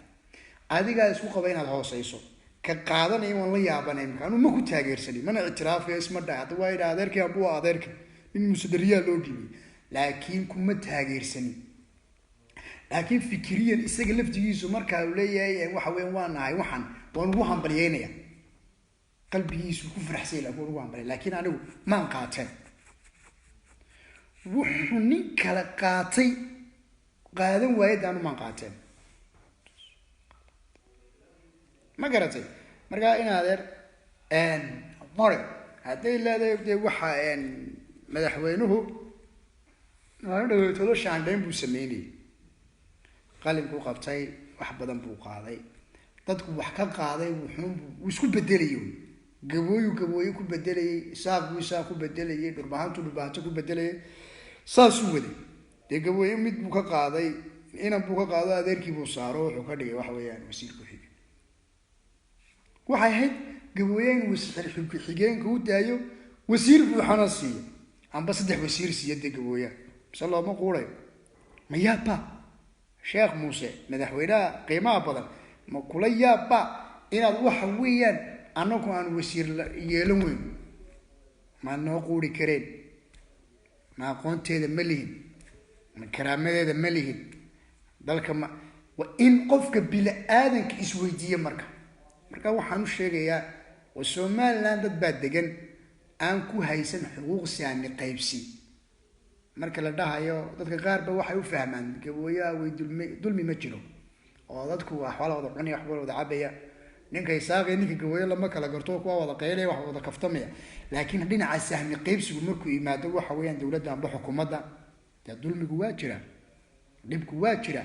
adiga isku qaba inaad hooseyso ka qaadanay waan la yaabanay markaan ma ku taageersanay mana ictiraafay isma dhaad waa ila adeerkii abu adeerkii in musadariya loo dhibay laakiin kuma taageersanay laakiin fikriyan isaga laftigiisu marka uu leeyahay waxa weyn waan nahay waxan waan ugu hambalyeynaya qalbigiisu ku faraxsay la ugu hambalay laakiin anigu ma qaateen wuxuu nin kala qaatay qaadan waayadaan ma qaateen ma garatay marka in adeer mare haday leedahay waxa madaxweynuhu dhawaatolo shaandhayn buu sameeyay qalinku qabtay wax badan buu qaaday dadku wax ka qaaday wuxuu isku bedelayo gabooyu ku bedelayay isaaq ku bedelayay dhurbaantu ku bedelayay saasuu waday de gabooyu mid buu ka qaaday inaan buu ka qaado adeerkii buu saaro wuxuu ka dhigay wax weeyaan wasiir ku xigay waxay ahayd gabooyeen wasiir ku xigeenka u daayo wasiir buu xanasiyo amba saddex wasiir siyada gabooya sallallahu quulay ma yaaba sheekh Muuse madaxweynaha qiimaha badan ma kula yaaba inaad waxa weeyaan anagu aan wasiir yeelan weyn ma noo quuri kareen ma aqoonteeda ma lihin ma karaamadeeda ma lihin dalka ma wa in qofka bila aadanka isweydiiyo marka waxaan u sheegayaa oo Soomaaliland dad baa degan aan ku haysan xuquuq saami qaybsi marka la dhahayo dadka qaar ba waxay u fahmaan gabooyaa way dulmi ma jiro oo dadku wax wala wada cunay wax wala wada cabaya ninka isaaqay ninka gabooyo lama kala garto kuwa wada qeylay wax wada kaftamaya laakiin dhinaca saami qaybsigu markuu yimaado waxa weeyaan dawladda amba xukuumadda dulmigu waa jira dhibku waa jira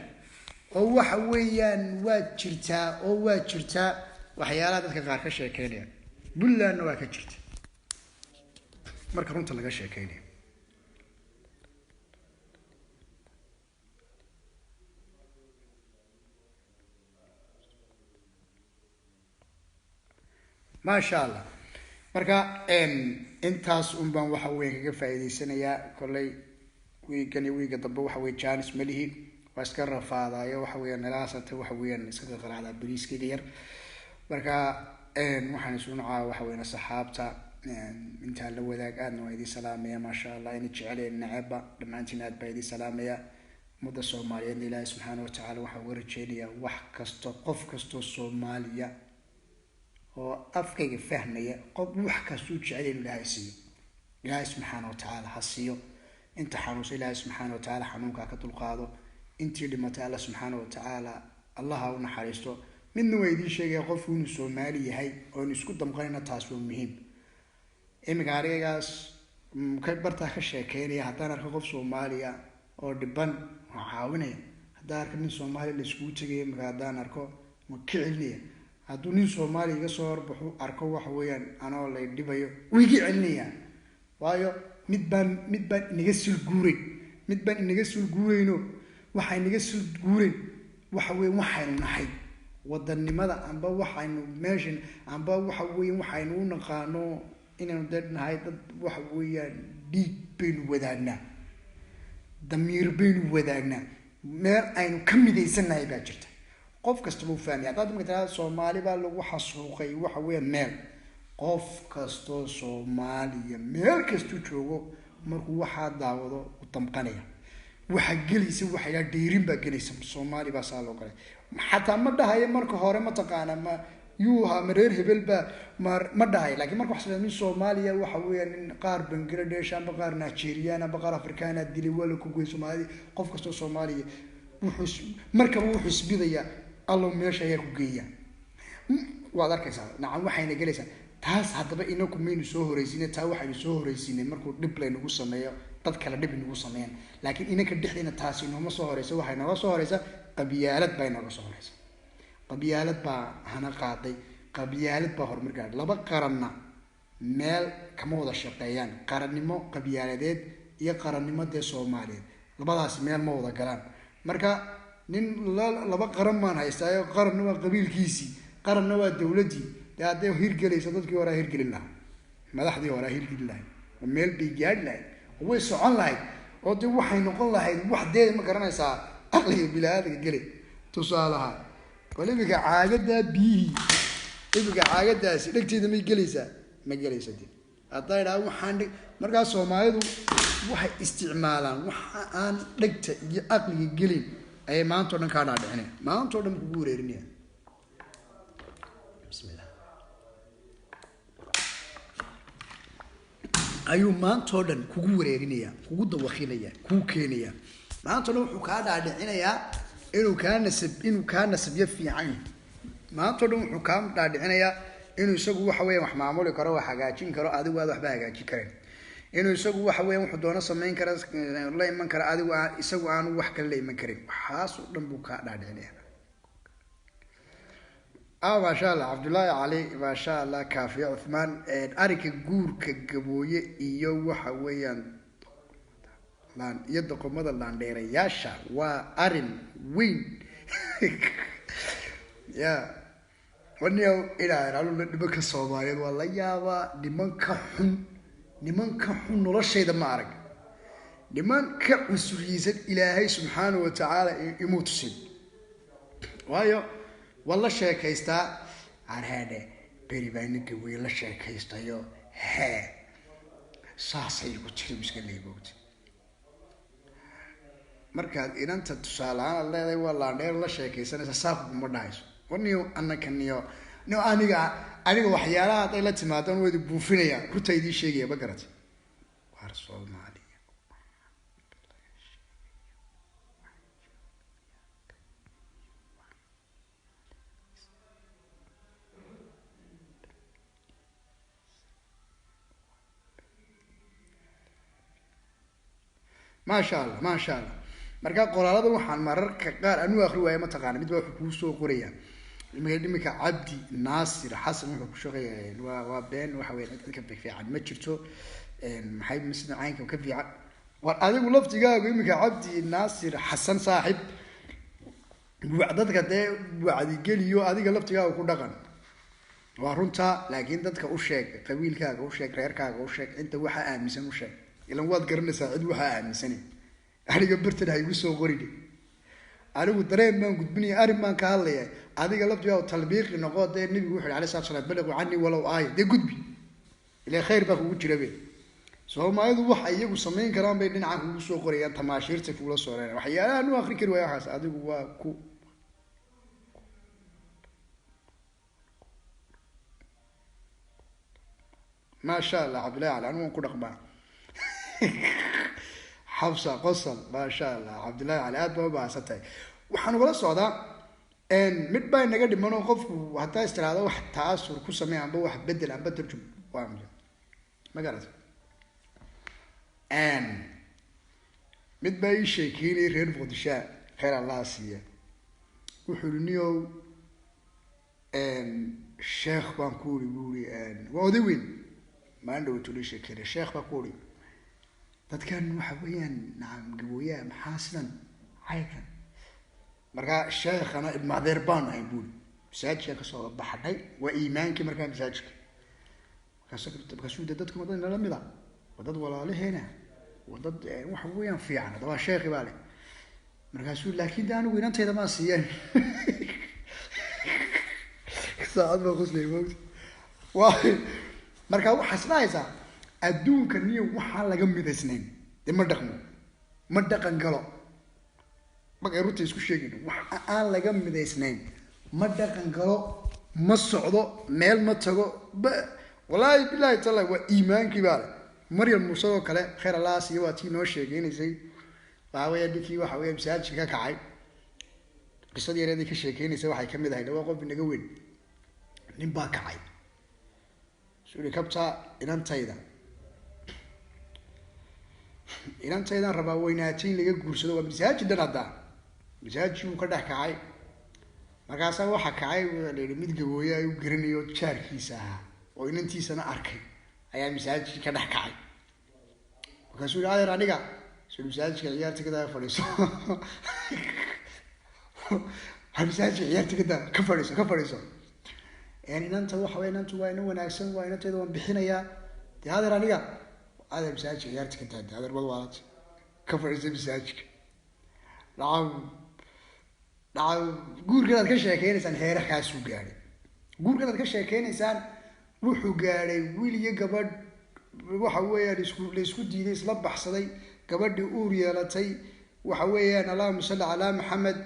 oo waxa weeyaan waa jirtaa waxyaalaha dadka qaar ka sheekeynaya bullaana waa ka jirta marka runta laga sheekeynayo ما شاء الله marka intaas baan waxa weey kaga faa'iideysanaya kulay wiiga dambe waxa weey chance malihi waa iska rafaadayo waxa weey nalaasata waxa weey iska qaraacda bariiskiga yar marka waxaan isku nacaa waxa weey saxaabta inta la wadaag aadna waa idin salaamaya ma sha Allah in jecleen nacaba dhamaantiin aad baa idin salaamaya muddo Soomaaliyeed Ilaahay subhanahu wa ta'ala waxa uu rajeenayaa wax kasto qof kasto Soomaaliya oo afkayga fahmaya qof wax kasto jecel Ilaahay siiyo Ilaahay subhanahu wa ta'ala hasiyo inta xanuus Ilaahay subhanahu wa ta'ala xanuunka ka dulqaado intii dhimatay Allah subhanahu wa ta'ala Allah ha u naxariisto midna way idin sheegay qof inuu Soomaali yahay oo isku damqayna taas waa muhiim imagaarigaas ka barta ka sheekeynaya haddana arko qof Soomaaliya oo dhiban caawinaya haddana arko nin Soomaali la isku tagay magaadaan arko ma kicilniya hadduu nin Soomaali iga soo horbaxo arko wax weeyaan anoo la dhibayo wigi cilniya waayo mid baan inaga sul guureyno waxay inaga sul guureyn waxa weeyaan waxaynu nahay wadannimada amba waxaynu meeshan amba waxa weeyaan waxaynu u naqaano inaynu dadnahay dad waxa weeyaan dhiig baynu wadaagnaa damiir baynu wadaagnaa meel aynu ka midaysanahay baa jirta qof kasta uu fahmay hadda markaa Soomaali baa lagu xasuuqay waxa weeyaan meel qof kasta Soomaaliya meel kasta joogo markuu waxa daawado u damqanaya waxa gelaysa waxa ila dheerin baa gelaysa Soomaali baa saa loo galay xataa ma dhahayo marka hore ma taqaana ma yuha mareer hebel ba ma dhahay laakiin marka wax min Soomaaliya waxa weeyaan qaar Bangladesh amba qaar Nigeria amba qaar Afrikaan dilay wala ku goyn Soomaali qof kasta Soomaaliya wuxuu isbidaya allo meesha ay ku geeyaan waad arkaysaa nacam waxayna galaysaa taas hadaba inagu meenu soo horeysiinay taa waxaynu soo horeysiinay markuu dib leen ugu sameeyo dad kala dib ugu sameeyaan laakiin inaka dhixdina taas inoo soo horeyso waxay naga soo horeysa qabiyaalad bay naga soo horeysa qabiyaalad baa hana qaaday qabiyaalad baa horumar gaadhay laba qaranna meel kama wada shaqeeyaan qarannimo qabiyaaladeed iyo qarannimada Soomaaliyeed labadaas meel ma wada galaan marka nin laba qaran maan haystaayo qaranna waa qabiilkiisii qaranna waa dawladii hadday hirgelayso dadkii hore hirgelin lahaa madaxdii hore hirgelin lahayd oo meel bay gaadhi lahayd oo way socon lahayd oo dee waxay noqon lahayd waxdeeda ma garanaysaa aqliga bilaadanka gelay tusaalaha bal imika caagadaa biyihii imika caagadaasi dhegteeda may gelaysaa ma gelaysa dee hadday idhaa waxaan markaas Soomaalidu waxay isticmaalaan waxa aan dhegta iyo aqliga gelin ayay maanta oo dhan ka dhaadhicinayaan maanta oo dhan kugu wareerinayaan bismillah ayuu maanta oo dhan kugu wareerinaya kugu dawakhinaya kugu keenaya maanta oo dhan wuxuu ka dhaadhicinayaa inuu ka nasabyo fiican maanta oo dhan wuxuu ka dhaadhicinayaa inuu isagu waxa weeyaan wax maamuli karo wax hagaajin karo adigu aad waxba hagaajin karin inuu isagu waxa weeyaan wuxuu doono sameyn kara la iman kara adigu isagu aanu wax kale la iman karin waxaas oo dhan buu ka dhaadhicinaya ما شاء الله عبد الله علي ما شاء الله كافي عثمان أريك جور كجبوية إيو وحويان لان يدقوا ماذا لان دير ياشا وأرن وين يا ونيو إلى رالو نبكي الصومالي والله يابا نمان كحن ولا شيء ده ما أرك نمان كعسريزة إلهي سبحانه وتعالى يموت سين وايو والله شيء كيستا عن هذا بريبانك ويلا شيء كيستا يو ها صاصي وتشرب مسكلي بوت مركز إن أنت تسأل عن الله والله نير لا شيء كيستا نسافر بمرنايس ونيو أنا كنيو نيو أنا وحيالات إلا تماتون ودي بوفينيا كنت يدي شيء يا بقرت وارسول مالي ما شاء الله ما شاء الله marka qoraalada waxaan mararka qaar anu akhri waayay ma taqaan mid wax ku soo qoraya imika Cabdi Naasir Xasan wuxuu ku shaqeeyay waa been waxa weeyaan dadka fiican ma jirto maxay misna caynka ka fiican war adigu laftigaagu imika Cabdi Naasir Xasan saaxib dadka wacdi geliyo adiga laftigaagu ku dhaqan waa runta laakiin dadka u sheeg qabiilkaaga u sheeg reerkaaga u sheeg inta waxa aaminsan u sheeg ilan waad garanaysaa cid waxa aaminsanay aniga bartan hay ugu soo qoridey anigu dareen baan gudbinaya arin baan ka hadlayaa adiga laftigaa talbiiqi noqotay nabigu wuxuu alayhi salaam balagu anni walaw aay de gudbi ila khayr baa kugu jirabe Soomaalidu waxa iyagu sameyn karaan bay dhinaca kugu soo qorayaan tamaashiirta kula soo reeyaan waxyaalaha anu akhri kari waaya waxaas adigu waa ku ما شاء الله عبد الله على عنوان كل رقم حفصة قصل ما شاء الله عبد الله على أدب وبعثته وحنا ولا صعدا إن متبين نقد منو قف وحتى استراحة وحتى أسر كل سماع عم بوح بدل عم بترجم وعمل ما قالت إن متبين شيء كيني غير فضشاء خير الله سيا وحلنيو إن الشيخ بانكوري بوري إن وأدوين ما عنده توليش كده الشيخ بقولي تذكرن وحويا نعم قوية محاسنا عيكا مركا الشيخ أنا ابن عذربان هيقول مساج شيخ صار بحدي وإيمانك مركا مساجك كسود دتكم أظن لا ملا وضد ولا له هنا وضد وحويا في عنا طبعا الشيخ بالي مركا سود لكن ده أنا وين أنت هذا ما سيان ساعات ما خصني موت واحد marka waxa isnaaysa adduunka niyo waxa laga midaysnayn ma dhaqan galo marka runta isku sheegino waxa aan laga midaysnayn ma dhaqan galo ma socdo meel ma tago wallahi billahi taala wa iimaankii baa Maryam Muuse oo kale khayr Allah si waati noo sheegaynayay waxa dhikii waxa weey masaajidka ka kacay qisadii yareedii ka sheegaynayay waxay kamid ahayd waa qof inaga weyn nin baa kacay سوري كبتا إلان تايدا ربا ويناتين لغا قرسدو ومساج دانا مساج شو كده كعاي مقاسا وحا كعاي ميد قبويا يقرنيو تشاركيسا وينانتيسانا أركي أيا مساج كده كعاي markaasuu yidhi adeer aniga suu masaajidka ciyaarta kadaa fadhiiso masaajidka ciyaarta kadaa ka fadhiiso inanta waxa wey inantu waa ina wanaagsan waa inanteeda waan bixinayaa dee adeer aniga adeer masaajidka ciyaarta ka daada adeer bad waalad ka fadhiisa masaajidka dhaca guurkan aad ka sheekeynaysaan heerakaasuu gaadhay guurkan aad ka sheekeynaysaan wuxuu gaadhay wiil iyo gabadh waxa weeyaan la isku diiday isla baxsaday gabadhii uur yeelatay waxa weeyaan allahuma salli calaa maxamed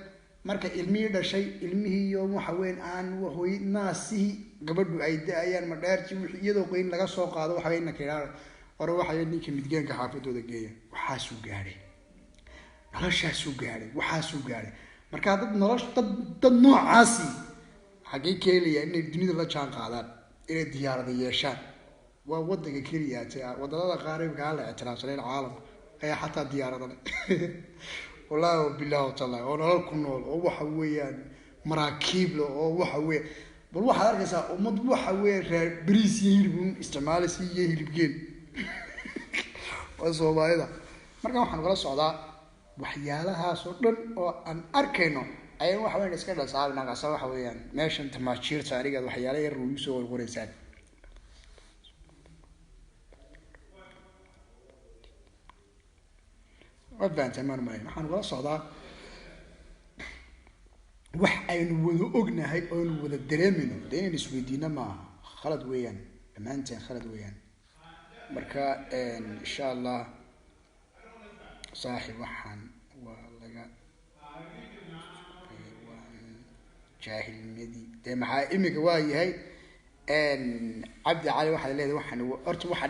marka ilmihii dhashay ilmihii iyo waxa weyan aan hoy naasihii gabadhu ay da-ayaan madheerti iyadoo qoyn laga soo qaado waxa weya inanka idhaa hore waxay ninka midgaanka xaafadooda geeya waxaasuu gaadhay noloshaasuu gaadhay waxaasuu gaadhay markaa dad noocaasi xaggay keenaya inay dunida la jaan qaadaan inay diyaarada yeeshaan waa wadanka keliya wadamada qaar imika aan la ictiraafsanayn caalamka ayaa xataa diyaarada leh wallahi billahi watallahi oo nolol ku nool oo waxa weeyaan maraakiib leh oo waxa weeye bal waxaad arkaysaa ummad waxa weeye reer bariis iyo hilibun isticmaalaysa iyo hilibgeel waa soomaalida markaan waxaan kala socdaa waxyaalahaas oo dhan oo aan arkayno ayaan waxa weyan iska dhasaabinaqasa waxa weeyaan meeshan tamaajiirta anigaad waxyaala yar ugu soo warwareysaan waa fahanteen maan malayn waxaan kala socdaa wax aynu wada ognahay oo aynu wada dareemayno de inaynu isweydiino maaha khalad weeyaan dhammaanteen khalad weeyaan marka insha allah saaxib waxaan waa laga jaahilnimadii dee maxaa imika waa yahay cabdi cali waxaad leedahay waxaan horta waxaa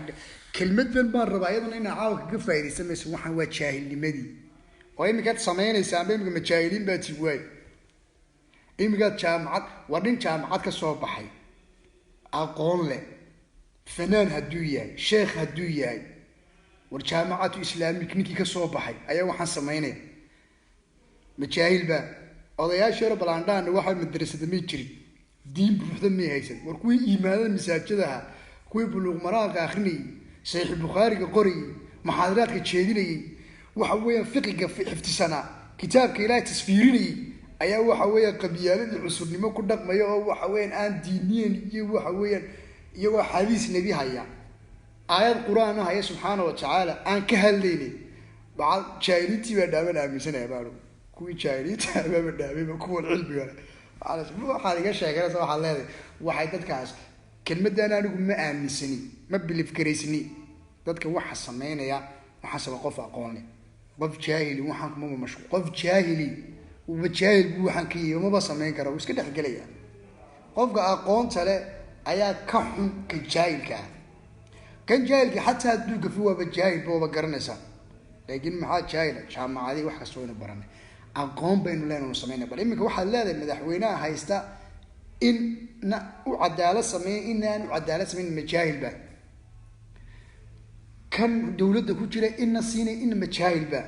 kelmadan baan rabaa iyadana inaa caawa kaga faaidaysanayso waxaan waa jaahilnimadii oo imikaad samaynaysaa amba imika majaahiliin baa tii waay imikaad jaamacad waa nin jaamacad ka soo baxay aqoon leh fanaan hadduu yahay sheekh hadduu yahay war jaamacatu islaamik ninkii ka soo baxay ayaa waxaan samaynaya majaahil baa odayaashii hore balaandhaana waxa madrasada may jirin diin buuxda may haysan war kuwii iimaanada masaajadaha kuwii buluuq maraalka akrinayay saxiix bukhaariga qorayay muxaadaraadka jeedinayay waxa weeyaan fiqiga xifdisanaa kitaabka ilaahay tasfiirinayay ayaa waxa weeyaan qabyaaladii cusurnimo ku dhaqmaya oo waxa weeyaan aan diiniyen iyo waxa weeyaan iyagoo xadiis nebi haya aayad qur-aan haya subxaana watacaala aan ka hadlaynin jaahiliintii baa dhaaban aaminsanaya baanu kuwii jaahiliinta abaaba dhaameyba kuwan cilmiga waxaad iga sheeganaysa waxaad leedahay waxay dadkaas kelmadaan anigu ma aaminsani ma bilif garaysni dadka waxa sameynaya waxaa saba qof aqoon leh qof jaahili waxaan kuma mashquul qof jaahili uba jaahil buu waxaan ka yihi maba samayn kara wuu iska dhexgelaya qofka aqoonta leh ayaa ka xun ka jaahilka ah kan jaahilka xataa hadduu gafi waaba jaahil booba garanaysaa laakiin maxaa jaahila jaamacadii wax kasta waynu baranay aqoon baynu leenanu sameynay bal iminka waxaad leedahay madaxweynaha haysta in na u cadaalad sameeya inaan u cadaalad sameyn majaahil baa kan dawladda ku jira inna siinay inna majaahil baa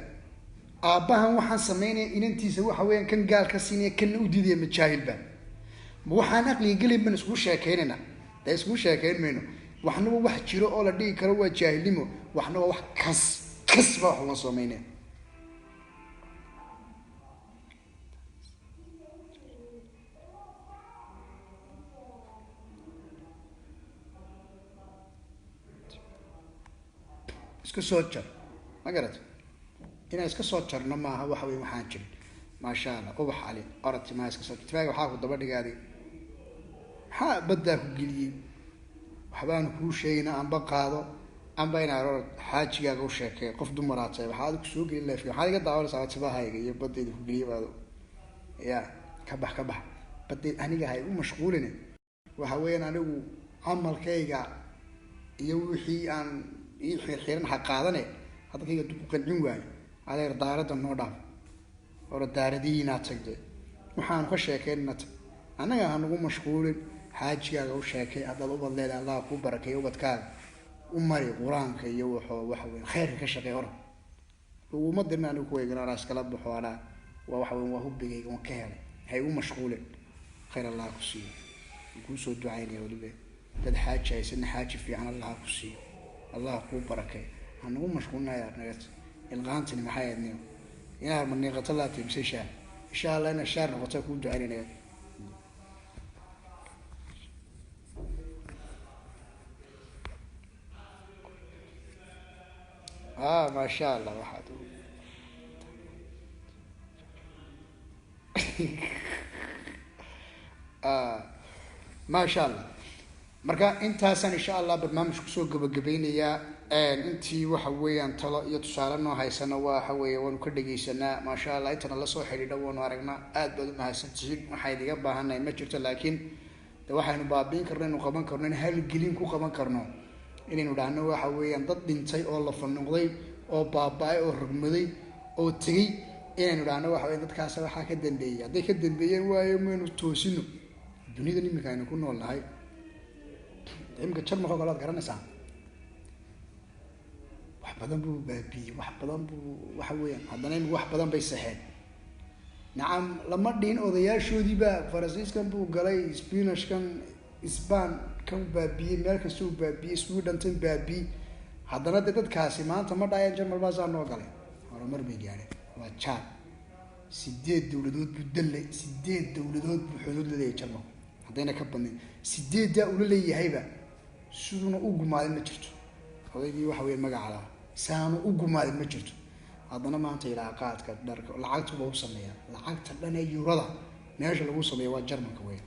aabbahan waxaan sameynaya inantiisa waxa weeyaan kan gaal ka siinaya kanna u diidaya majaahil baa ma waxaan aqliga gelin baan iskugu sheekeynayna dee iskugu sheekeyn mayno waxnaba wax jiro oo la dhigi karo waa jaahilnimo waxnaba wax kas baa wax uma sameynaya iska soo jar ma garata inaan iska soo jarno maaha waxa wey waxaan jirin maasha allah ubax cali orati maa iska soo jar timaaga waxaa ku daba dhigaaday maxaa baddaa ku geliyey waxbaanu kuu sheegayna anba qaado anba inaa orod xaajigaaga u sheekay qof dumaraatay waxaad ku soo gelin leefka waxaad iga daawanaysaa tibahayga iyo baddeeda ku geliyay baado ya ka bax baddeed aniga hay u mashquuline waxa weeyaan anigu camalkayga iyo wixii aan ii xirxiran ha qaadane hadalkayga dib u qancin waayo adeer daaradda noo dhaaf ora daaradihiinaa tagde waxaanu ka sheekeynna tag annaga hanugu mashquulin xaajigaaga u sheekay haddaad ubad leeda allah kuu barakeeya ubadkaaga u mari qur-aanka iyo waxoo waxa weya khayrka ka shaqey orod uguma dirna anigu kuwaygan anaa iskala baxo anaa waa waxa weya waa hubbigayga waan ka helay hay u mashquulin khayr allah ku siiyo kuu soo ducaynaya weliba dad xaaji haysanna xaaji fiican allah ku siiyo allah kuu barakay هنقول مشغولنا يا نجت الغانتني محايدني يا من نقطة لا تمشي شهر إن شاء الله أنا الشهر نقطة كود علينا ما شاء الله واحد ما شاء الله marka intaasan insha Allah barnaamijku soo gabagabeynaya intii waxa weeyaan talo iyo tusaale noo haysana waxa weeye waanu ka dhageysanaa ma sha Allah intana la soo xiriidha waanu aragnaa aad baad u mahadsantihiin waxa idiga baahanay ma jirto laakiin waxaanu baabiin karnaa inuu qaban karno in hal gelin ku qaban karno inaynu dhaahno waxa weeyaan dad dhintay oo la fannoqday oo baaba'ay oo rugmaday oo tagay inaynu dhaahno waxa weeyaan dadkaas waxa ka dambeeyay haday ka dambeeyeen waayo meenu toosino dunida nimika aynu ku noolnahay imka jarmo xoogalaad garanaysaa wax badan buu baabiyey wax badan buu waxa weeyaan haddana in wax badan bay saxeen nacam lama dhiin odayaashoodii baa faransiiskan buu galay spinachkan isbaan kan baabiyey meel kasta uu baabiyey Sweden tan baabiyey haddana dadkaasi maanta ma dhaayaan jarmal baa soo noo galay horumar bay gaareen waa chat 8 dawladood buu dalay 8 dawladood buu xuduud leeyahay jarmal haddana ka badnay 8 uu leeyahayba siduna u gumaadin ma jirto odaygii waxa weeyaan magaca saanu u gumaadin ma jirto haddana maanta ilaa qaadka dharka lacagtu buu sameeyaa lacagta dhan ee eurada meesha lagu sameeyo waa Jarmalka weey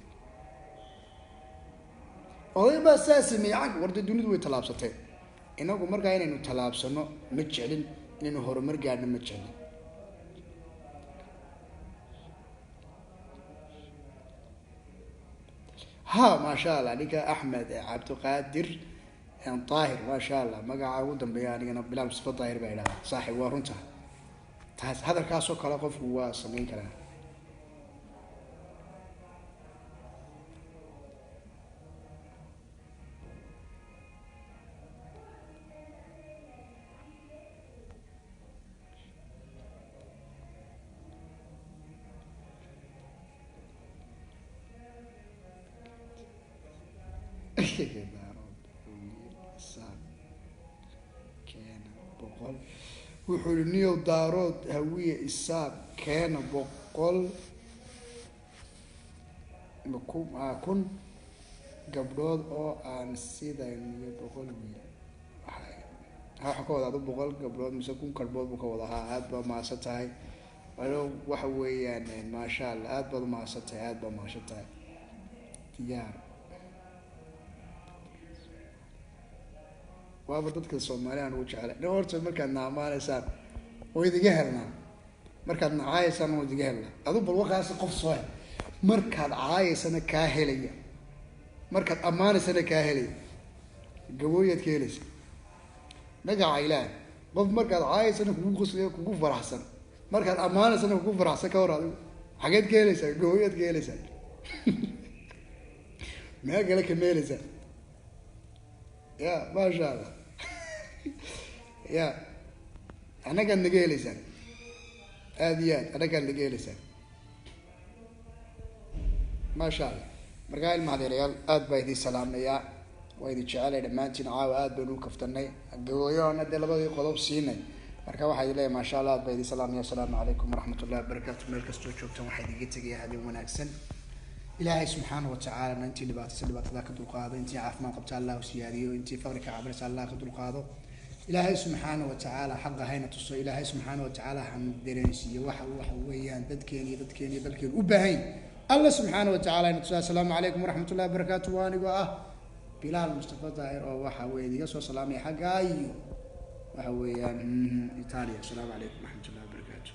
oday baa sameeyay warda dunidu way talaabsatay inagu markaa inaynu talaabsano ma jeclin inaynu horumar gaadhno ma jeclin ما شاء الله عليك أحمد عبد القادر طاهر ما شاء الله مقع ودم بياني أنا بلا مصطفى طاهر بعيدا صاحب وارنته هذا الكاسو كلا قف هو سمين كلام wuxuu niyow daarood hawiye isaab keena 100 kun gabdhood oo aan sidayn 100 wiil waxa ka wada 100 gabdhood mise kun gabdhood buu ka wada aad ba maasatahay waxa weeyaan ma sha Allah aad ba maasatahay diyaar waaba dadka Soomaaliyeed oo jecel horta markaad naamaanaysaan oo idiga helnaa markaad nacaaysan oo idiga helnaa adu bal waqaas qof soo markaad caaysan ka helaya markaad amaanaysana ka helay gabooyad ka helaysa magaca ilaahay qof markaad caaysan kugu qosliyo kugu faraxsan markaad amaanaysana kugu faraxsan ka hor adigu xageed ka helaysa gabooyad ka helaysa ما قالك ميلزة يا ما شاء الله يا أنا كان نجيلسا هذيات أنا كان نجيلسا ما شاء الله مرقايل مع ريال آد بايدي سلام يا ويدي شعالي لما أنت نعاو آد بنو كفتني الجويون أدي لبضي قلوب سيني مركا واحد إليه ما شاء الله آد بايدي سلام يا السلام عليكم ورحمة الله وبركاته ملك استوجبتم واحد يجيتك يا هذه وناكسن إلهي سبحانه وتعالى ما أنت لبات ذاك القاضي أنت عافما قبت الله وسياديه وأنت فقرك عبرت الله قد القاضي إلهي سبحانه وتعالى حق هينة تصو إلهي سبحانه وتعالى حمد درنسي وحويان ددكيني وبهين الله سبحانه وتعالى السلام عليكم ورحمة الله وبركاته وأنا بلال مصطفى ظاهر وحوي يسوع سلامي حقاي وحويان إيطاليا السلام عليكم ورحمة الله وبركاته